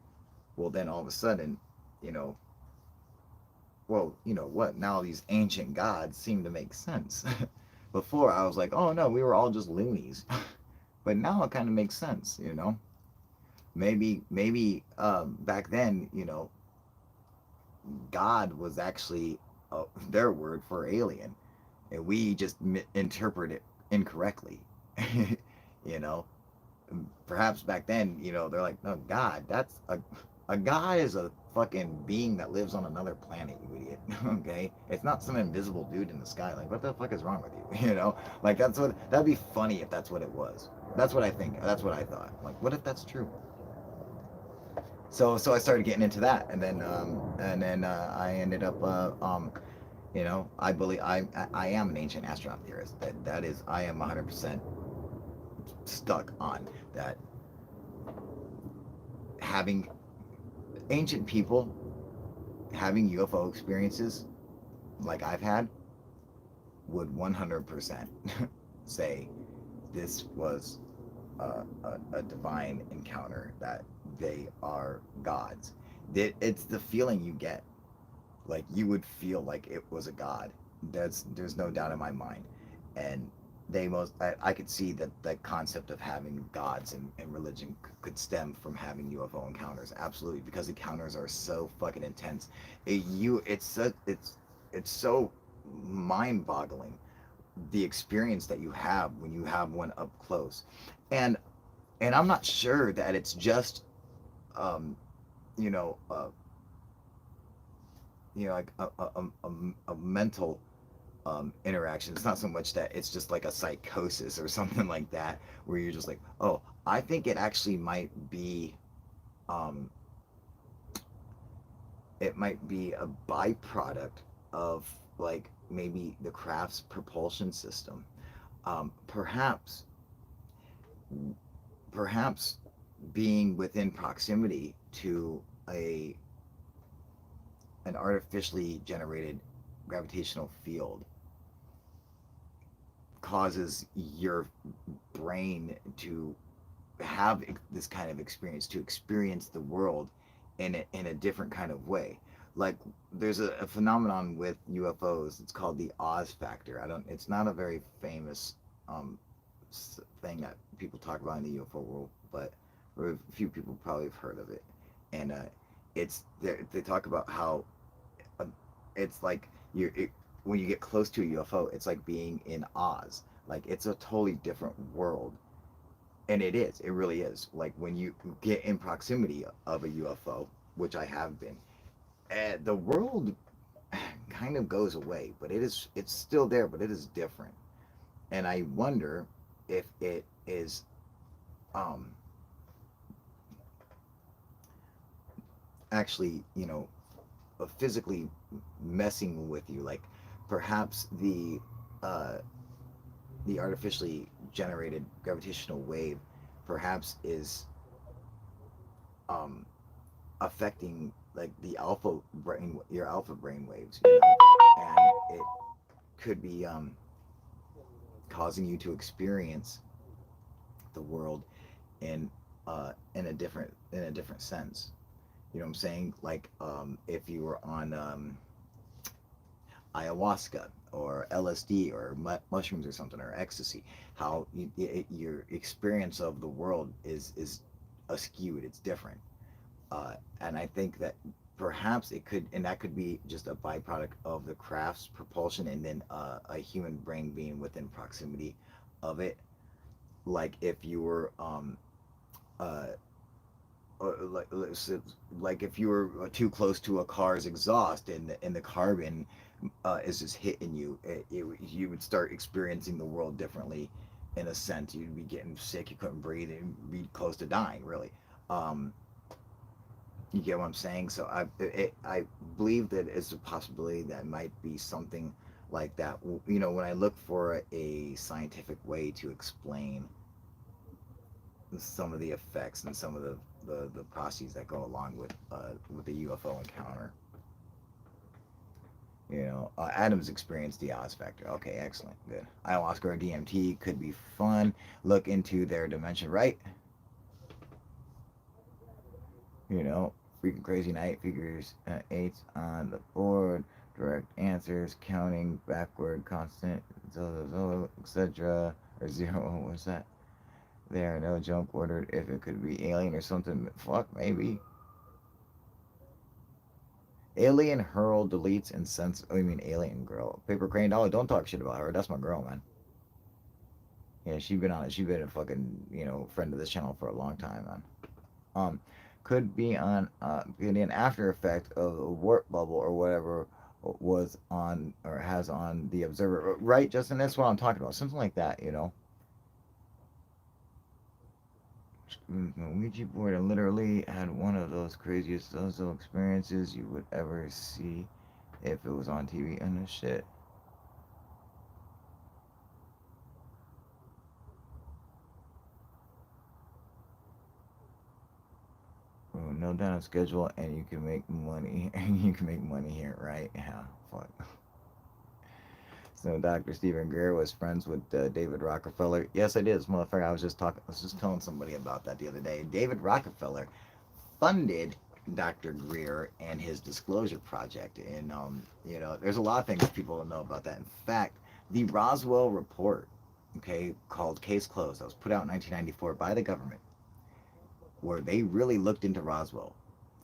Well, then all of a sudden, you know, well, what? Now these ancient gods seem to make sense. Before I was like, oh no, we were all just loonies, but now it kind of makes sense. Maybe back then, God was actually their word for alien, and we just interpret it incorrectly. you know perhaps back then, they're like, no, God, a God is a fucking being that lives on another planet, you idiot. Okay, it's not some invisible dude in the sky. Like, what the fuck is wrong with you? Like that'd be funny if that's what it was. That's what I think. That's what I thought. Like, what if that's true? So I started getting into that, and then I ended up I believe I am an ancient astronaut theorist. That is, I am 100% stuck on that. Having ancient people having UFO experiences like I've had would 100% say this was a divine encounter, that they are gods. It's the feeling you get. Like, you would feel like it was a god. There's no doubt in my mind. And I could see that the concept of having gods and religion could stem from having UFO encounters. Absolutely, because encounters are so fucking intense. It's so mind-boggling, the experience that you have when you have one up close. And and I'm not sure that it's just um you know uh like a mental interaction. It's not so much that it's just like a psychosis or something like that, where you're just like, oh, I think it actually um might be a byproduct of, like, maybe the craft's propulsion system. Perhaps perhaps being within proximity to a an artificially generated gravitational field causes your brain to have this kind of experience, to experience the world in a different kind of way. Like, there's a phenomenon with UFOs. It's called the Oz factor. I don't. It's not a very famous um, thing that people talk about in the UFO world, but a few people probably have heard of it. And they talk about how uh, it's like when you get close to a UFO, it's like being in Oz. Like, it's a totally different world, and it is. It really is. Like, when you get in proximity of a UFO, which I have been, the world kind of goes away, but it's still there, but it is different. And I wonder if it is um, actually, physically messing with you. Like, perhaps uh, the artificially generated gravitational wave perhaps is um, affecting, like, your alpha brain waves, and it could be causing you to experience the world in a different sense. You know what I'm saying? Like, if you were on ayahuasca or LSD or mushrooms or something, or ecstasy, how your experience of the world is askewed. It's different. And I think that perhaps that could be just a byproduct of the craft's propulsion, and then a human brain being within proximity of it. Like, if you were uh, like, like if you were too close to a car's exhaust, and the carbon is just hitting you, you would start experiencing the world differently. In a sense, you'd be getting sick, you couldn't breathe, and be close to dying, really. um, you get what I'm saying? So I believe that it's a possibility that might be something like that. When I look for a scientific way to explain some of the effects and some of the processes that go along with the UFO encounter. Adams experienced the Oz factor. Okay, excellent, good. Ayahuasca or DMT could be fun. Look into their dimension, right? Freaking crazy night. Figures eights on the board. Direct answers, counting backward, constant, etc. Or zero. What's that? There, no jump ordered. If it could be alien or something, fuck, maybe. Alien hurl deletes and sends. Oh, you mean alien girl? Paper crane. Oh, don't talk shit about her. That's my girl, man. Yeah, she's been on it. She's been a fucking, friend of this channel for a long time, man. Um, could be an after effect of a warp bubble or whatever was on or has on the observer. Right, Justin? That's what I'm talking about. Something like that. Ouija board, I literally had one of those craziest social experiences you would ever see if it was on TV. And the shit. Oh, no down schedule, and you can make money. And you can make money here, right? Yeah, fuck. So Dr. Stephen Greer was friends with David Rockefeller. Yes, I did, motherfucker. I was just telling somebody about that the other day. David Rockefeller funded Dr. Greer and his disclosure project. And there's a lot of things people don't know about that. In fact, the Roswell report, okay, called Case Closed, that was put out in 1994 by the government, where they really looked into Roswell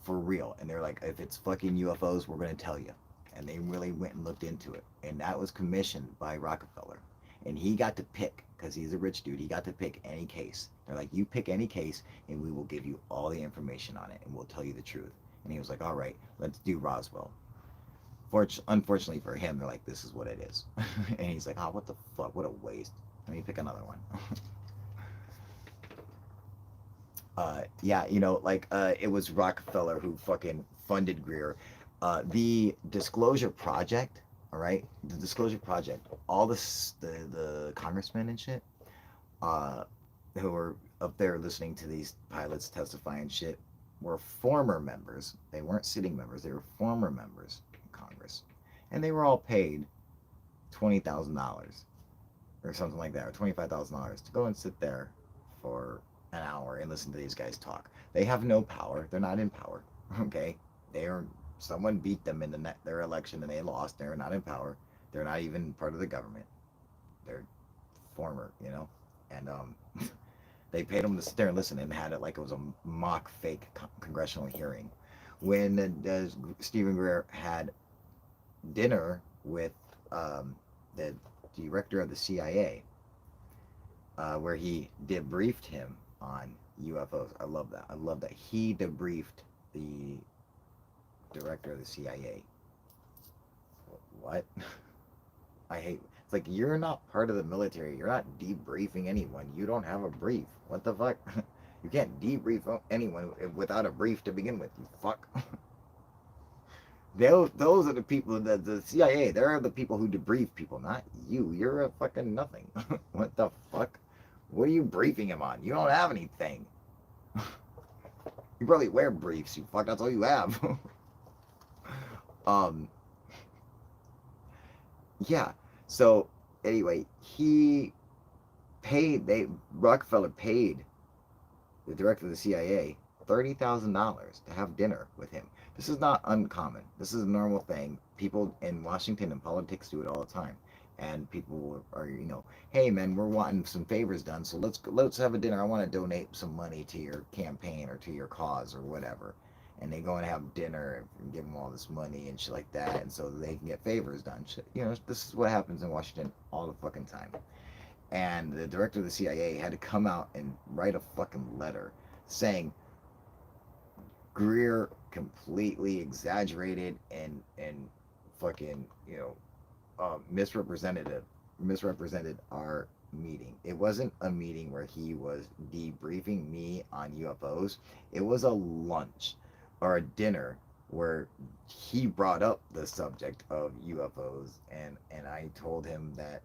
for real. And they're like, if it's fucking UFOs, we're going to tell you. And they really went and looked into it. And that was commissioned by Rockefeller. And he got to pick, because he's a rich dude, he got to pick any case. They're like, you pick any case, and we will give you all the information on it, and we'll tell you the truth. And he was like, all right, let's do Roswell. Unfortunately for him, they're like, this is what it is. And he's like, oh, what the fuck? What a waste. Let me pick another one. Yeah, it was Rockefeller who fucking funded Greer. The Disclosure Project, all right, the Disclosure Project, all the congressmen and shit, uh, who were up there listening to these pilots testify and shit, were former members. They weren't sitting members. They were former members of Congress, and they were all paid $20,000 or something like that, or $25,000 to go and sit there for an hour and listen to these guys talk. They have no power. They're not in power. Okay, they are. Someone beat them in their election and they lost. They're not in power. They're not even part of the government. They're former, and they paid them to sit there and listen and had it like it was a mock fake congressional hearing. When Stephen Greer had dinner with the director of the CIA, where he debriefed him on UFOs. I love that. I love that he debriefed the director of the CIA. What? I hate. It's like you're not part of the military. You're not debriefing anyone. You don't have a brief. What the fuck? You can't debrief anyone without a brief to begin with. You fuck. Those are the people that the CIA. They're the people who debrief people, not you. You're a fucking nothing. What the fuck? What are you briefing him on? You don't have anything. You probably wear briefs. You fuck. That's all you have. um. Yeah. So anyway, he paid. Rockefeller paid the director of the CIA $30,000 to have dinner with him. This is not uncommon. This is a normal thing. People in Washington and politics do it all the time. And people are, hey man, we're wanting some favors done, so let's have a dinner. I want to donate some money to your campaign or to your cause or whatever. And they go and have dinner and give them all this money and shit like that, and so they can get favors done. This is what happens in Washington all the fucking time. And the director of the CIA had to come out and write a fucking letter saying Greer completely exaggerated and fucking misrepresented our meeting. It wasn't a meeting where he was debriefing me on UFOs. It was a lunch or a dinner where he brought up the subject of UFOs, and I told him that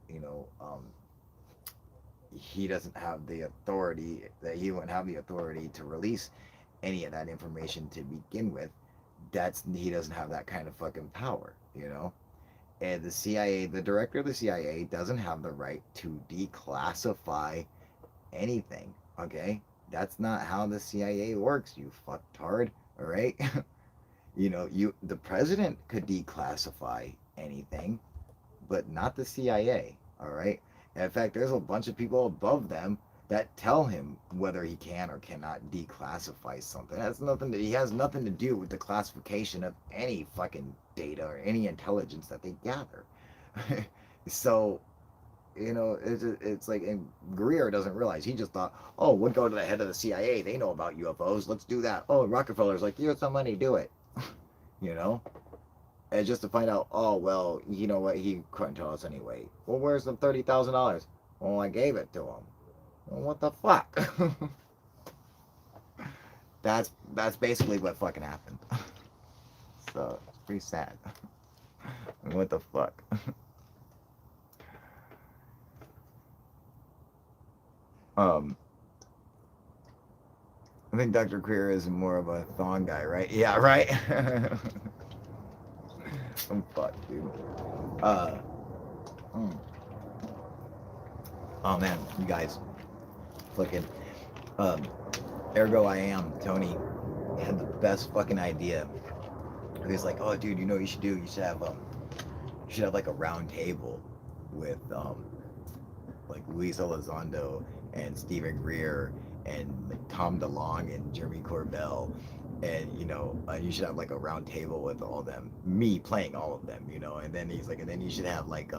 he doesn't have the authority, that he wouldn't have the authority to release any of that information to begin with. He doesn't have that kind of fucking power. And the CIA, the director of the CIA, doesn't have the right to declassify anything. Okay, that's not how the CIA works. You fucktard. All right. The president could declassify anything, but not the CIA. All right. And in fact, there's a bunch of people above them that tell him whether he can or cannot declassify something. He has nothing to do with the classification of any fucking data or any intelligence that they gather. So You know, it's like, and Greer doesn't realize. He just thought, oh, we'll go to the head of the CIA. They know about UFOs. Let's do that. Oh, Rockefeller's like, here's some money, do it. You know, and just to find out, oh well, you know what? He couldn't tell us anyway. Well, where's the $30,000? Well, I gave it to him. Well, what the fuck? That's basically what fucking happened. So it's pretty sad. What the fuck? um, I think Dr. Greer is more of a thong guy, right? Yeah, right. Oh fuck, dude. Uh, mm. Oh man, you guys, fucking. Um, Ergo I am Tony had the best fucking idea. He was like, "Oh, dude, you know what you should do? You should have like a round table with like Luis Elizondo and Stephen Greer and Tom DeLonge and Jeremy Corbell, and you should have like a round table with all them, me playing all of them, And then he's like, and then you should have like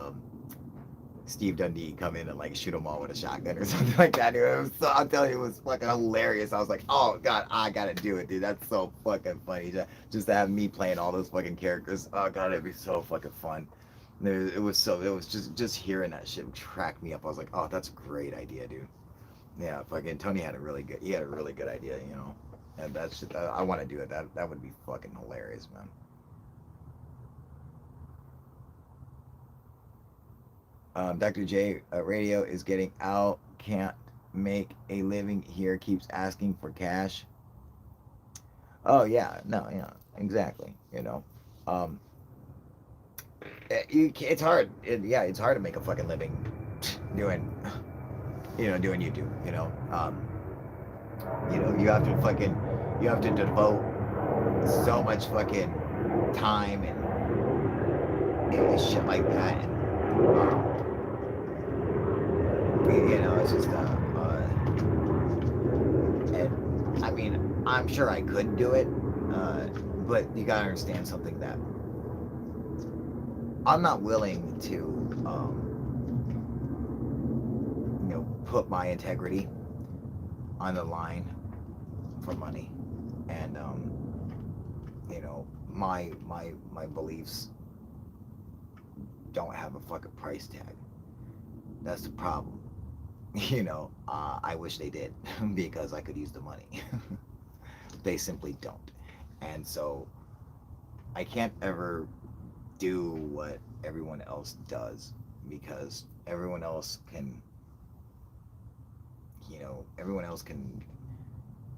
Steve Dundee come in and like shoot them all with a shotgun or something like that. Dude. I'm telling you, it was fucking hilarious. I was like, oh god, I gotta do it, dude. That's so fucking funny. Just to have me playing all those fucking characters. Oh god, it'd be so fucking fun. It was just hearing that shit cracked me up. I was like, oh, that's a great idea, dude. Yeah, fucking Tony had a really good idea, And that's just, I want to do it. That would be fucking hilarious, man. Dr. J radio is getting out. Can't make a living here. Keeps asking for cash. Oh yeah, no, yeah, exactly. Um, it's hard. It's hard to make a fucking living doing, doing YouTube. You have to devote so much fucking time and shit like that. It's just and I mean, I'm sure I could do it, but you gotta understand something, that I'm not willing to, put my integrity on the line for money, and my beliefs don't have a fucking price tag. That's the problem. I wish they did because I could use the money. They simply don't. And so I can't ever do what everyone else does, because everyone else can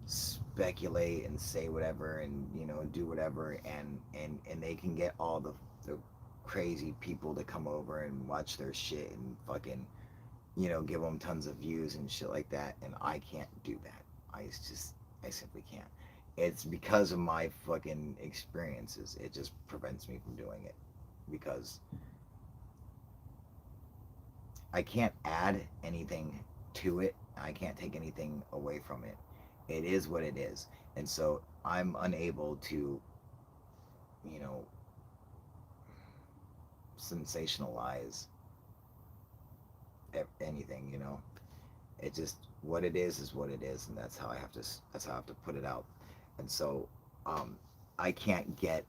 speculate and say whatever, and do whatever, and they can get all the crazy people to come over and watch their shit and fucking give them tons of views and shit like that, and I can't do that. I simply can't. It's because of my fucking experiences. It just prevents me from doing it, because I can't add anything to it. I can't take anything away from it. It is what it is. And so I'm unable to, you know, sensationalize anything. It just, what it is what it is, and that's how I have to put it out. And so I can't get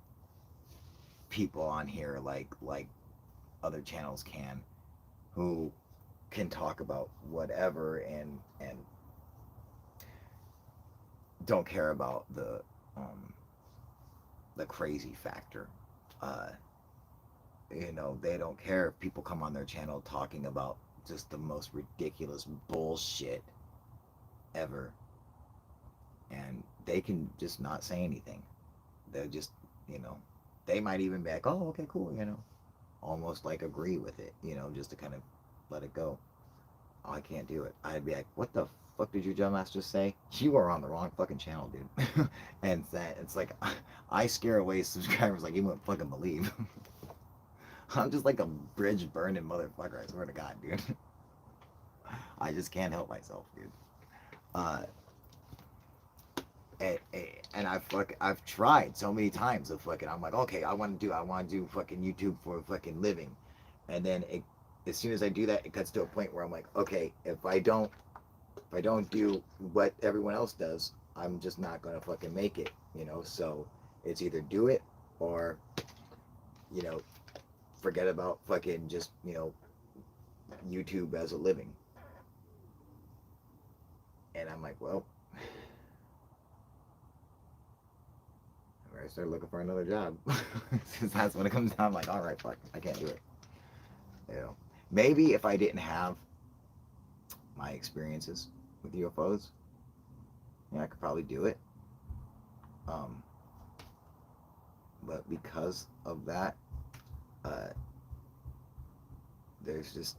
people on here like other channels can, who can talk about whatever and don't care about the crazy factor. Uh, they don't care if people come on their channel talking about just the most ridiculous bullshit ever, and they can just not say anything. They're just, they might even be like, oh, okay, cool, almost like agree with it, just to kind of let it go. Oh, I can't do it. I'd be like, what the fuck did your dumbass just say? You are on the wrong fucking channel, dude. And it's like, I scare away subscribers like you wouldn't fucking believe. I'm just like a bridge burning motherfucker, I swear to God, dude. I just can't help myself, dude. Uh, and I've tried so many times of fucking, I'm like, okay, I want to do fucking YouTube for fucking living, and then as soon as I do that, it cuts to a point where I'm like, okay, if I don't do what everyone else does, I'm just not gonna fucking make it, you know. So it's either do it or, you know, forget about fucking just, you know, YouTube as a living. And I'm like, well, I started looking for another job. Since that's when it comes down, I'm like, all right, fuck, I can't do it. You know, maybe if I didn't have my experiences with UFOs, yeah, I could probably do it. Um, but because of that, uh, there's just,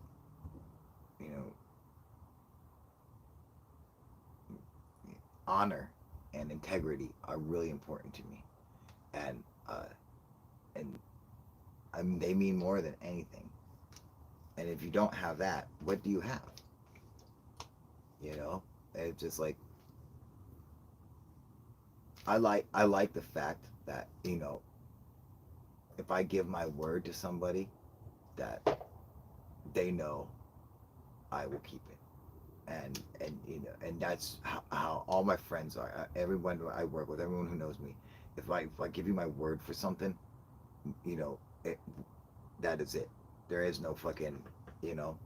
you know, honor and integrity are really important to me, and and they mean more than anything. And if you don't have that, what do you have? You know, it's just like I like the fact that, you know, if I give my word to somebody, that they know I will keep it. And you know, and that's how all my friends are. Everyone I work with, everyone who knows me, if I give you my word for something, you know, that is it. There is no fucking, you know,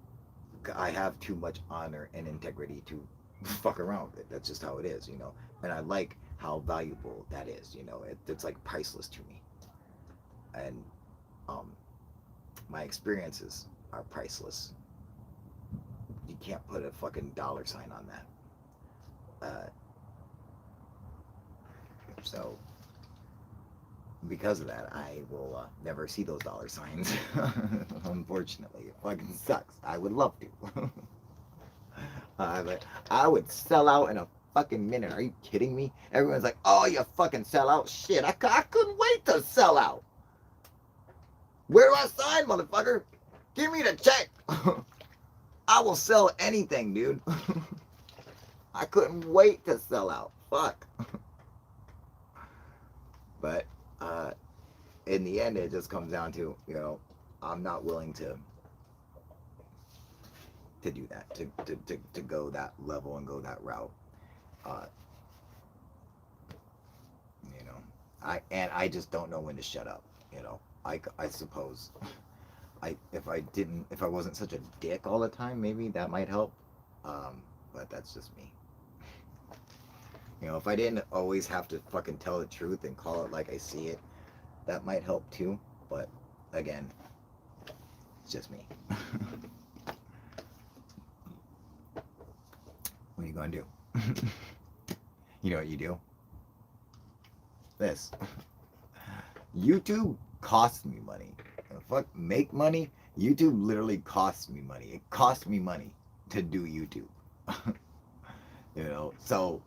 I have too much honor and integrity to fuck around with it. That's just how it is, you know. And I like how valuable that is, you know. It's like priceless to me. And um, my experiences are priceless. You can't put a fucking dollar sign on that. So because of that, I will never see those dollar signs. Unfortunately, it fucking sucks. I would love to. But I would sell out in a fucking minute. Are you kidding me? Everyone's like, oh, you fucking sell out. Shit, I couldn't wait to sell out. Where do I sign, motherfucker? Give me the check. I will sell anything, dude. I couldn't wait to sell out. Fuck. But in the end, it just comes down to, you know, I'm not willing to do that, to go that level and go that route. Uh, you know, I just don't know when to shut up. You know, I suppose if I wasn't such a dick all the time, maybe that might help. But that's just me. You know, if I didn't always have to fucking tell the truth and call it like I see it, that might help too. But again, it's just me. What are you gonna do? You know what you do? This. YouTube costs me money. Fuck, make money. YouTube literally costs me money. It costs me money to do YouTube. You know, so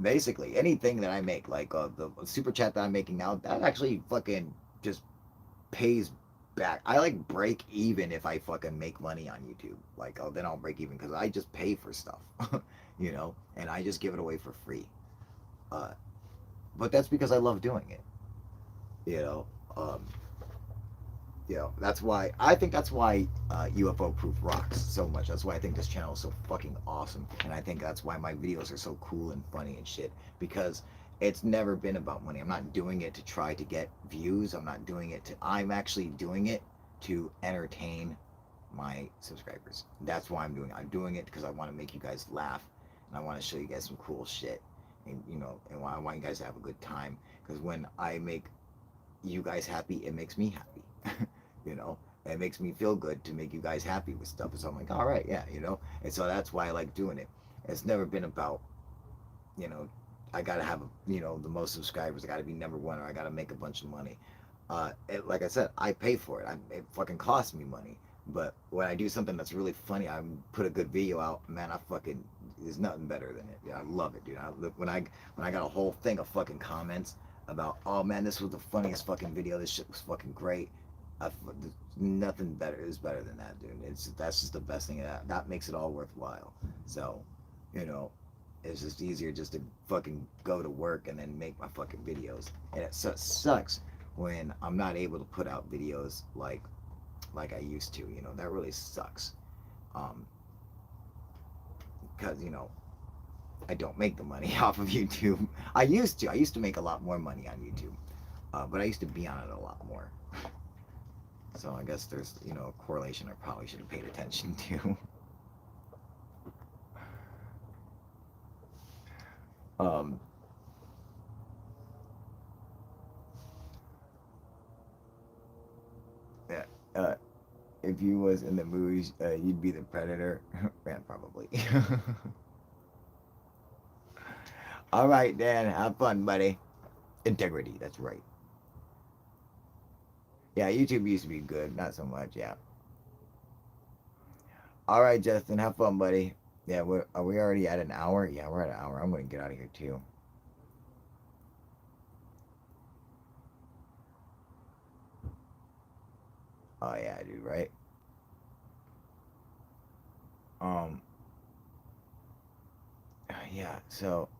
basically anything that I make, like the super chat that I'm making now, that actually fucking just pays back. I like break even if I fucking make money on YouTube. Like, oh, then I'll break even because I just pay for stuff, you know, and I just give it away for free. But that's because I love doing it, you know. You know, that's why I think that's why UFO Proof rocks so much. That's why I think this channel is so fucking awesome, and I think that's why my videos are so cool and funny and shit. Because it's never been about money. I'm not doing it to try to get views. I'm not doing it to. I'm actually doing it to entertain my subscribers. That's why I'm doing it. I'm doing it because I want to make you guys laugh, and I want to show you guys some cool shit, and you know, and I want you guys to have a good time. Because when I make you guys happy, it makes me happy. You know, it makes me feel good to make you guys happy with stuff. So I'm like, all right, yeah, you know. And so that's why I like doing it. It's never been about, you know, I gotta have, you know, the most subscribers. I gotta be number one, or I gotta make a bunch of money. Like I said, I pay for it. It fucking costs me money. But when I do something that's really funny, I put a good video out. Man, I fucking there's nothing better than it. Yeah, I love it, dude. When I got a whole thing of fucking comments about, oh man, this was the funniest fucking video. This shit was fucking great. Nothing better is better than that, dude. That's just the best thing. That makes it all worthwhile. So, you know, it's just easier just to fucking go to work and then make my fucking videos. And it sucks when I'm not able to put out videos like like I used to. That really sucks. Because I don't make the money off of YouTube. I used to make a lot more money on YouTube, but I used to be on it a lot more. So I guess there's a correlation I probably should have paid attention to. um, yeah, if you was in the movies, you'd be the predator. Man, probably. All right, Dan. Have fun, buddy. Integrity. That's right. Yeah, YouTube used to be good. Not so much. Yeah. All right, Justin. Have fun, buddy. Yeah. Are we already at an hour? Yeah, we're at an hour. I'm gonna get out of here too. Oh yeah, dude. Right. Um. Yeah. So.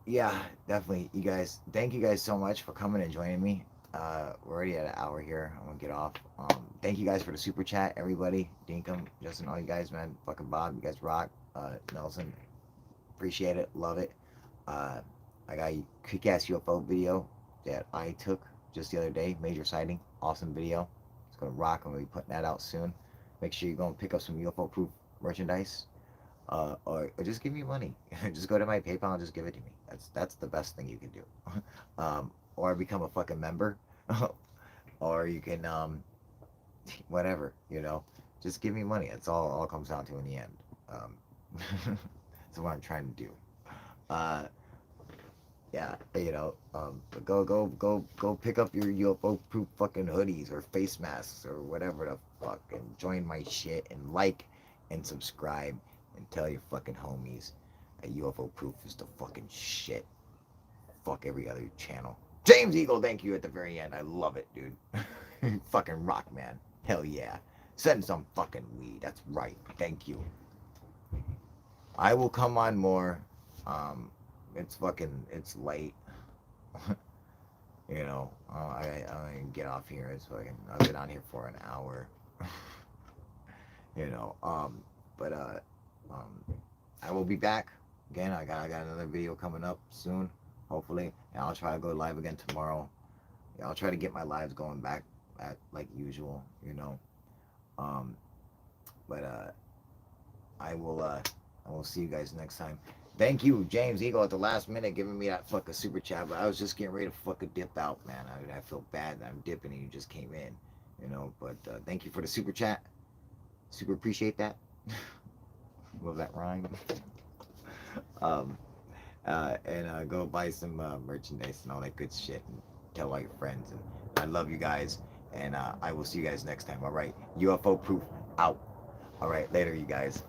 Yeah, definitely. You guys, thank you guys so much for coming and joining me. We're already at an hour here. I'm gonna get off. Thank you guys for the super chat, everybody. Dinkum, Justin, all you guys, man. Fucking Bob, you guys rock. Nelson, appreciate it, love it. Uh, I got a kick ass UFO video that I took just the other day. Major sighting, awesome video. It's gonna rock. I'm gonna be putting that out soon. Make sure you go and pick up some UFO proof merchandise, or just give me money. Just go to my PayPal and just give it to me. That's the best thing you can do. Or become a fucking member, or you can whatever. Just give me money. That's all comes down to in the end. Um, that's what I'm trying to do. Uh, yeah, go pick up your UFO proof fucking hoodies or face masks or whatever the fuck, and join my shit and like and subscribe and tell your fucking homies that UFO proof is the fucking shit. Fuck every other channel. James Eagle, thank you at the very end. I love it, dude. Fucking rock, man. Hell yeah. Send some fucking weed. That's right. Thank you. I will come on more. It's late. I get off here. I've been on here for an hour. you know, um, but I will be back again. I got another video coming up soon, hopefully, and I'll try to go live again tomorrow. Yeah, I'll try to get my lives going back at like usual. Um, but I will see you guys next time. Thank you, James Eagle, at the last minute giving me that fucking super chat. But I was just getting ready to fucking dip out, man. I feel bad that I'm dipping and you just came in, But thank you for the super chat. Super appreciate that. Love that rhyme. um, and go buy some merchandise and all that good shit and tell all your friends. And I love you guys. And I will see you guys next time. All right. UFO proof out. All right. Later, you guys.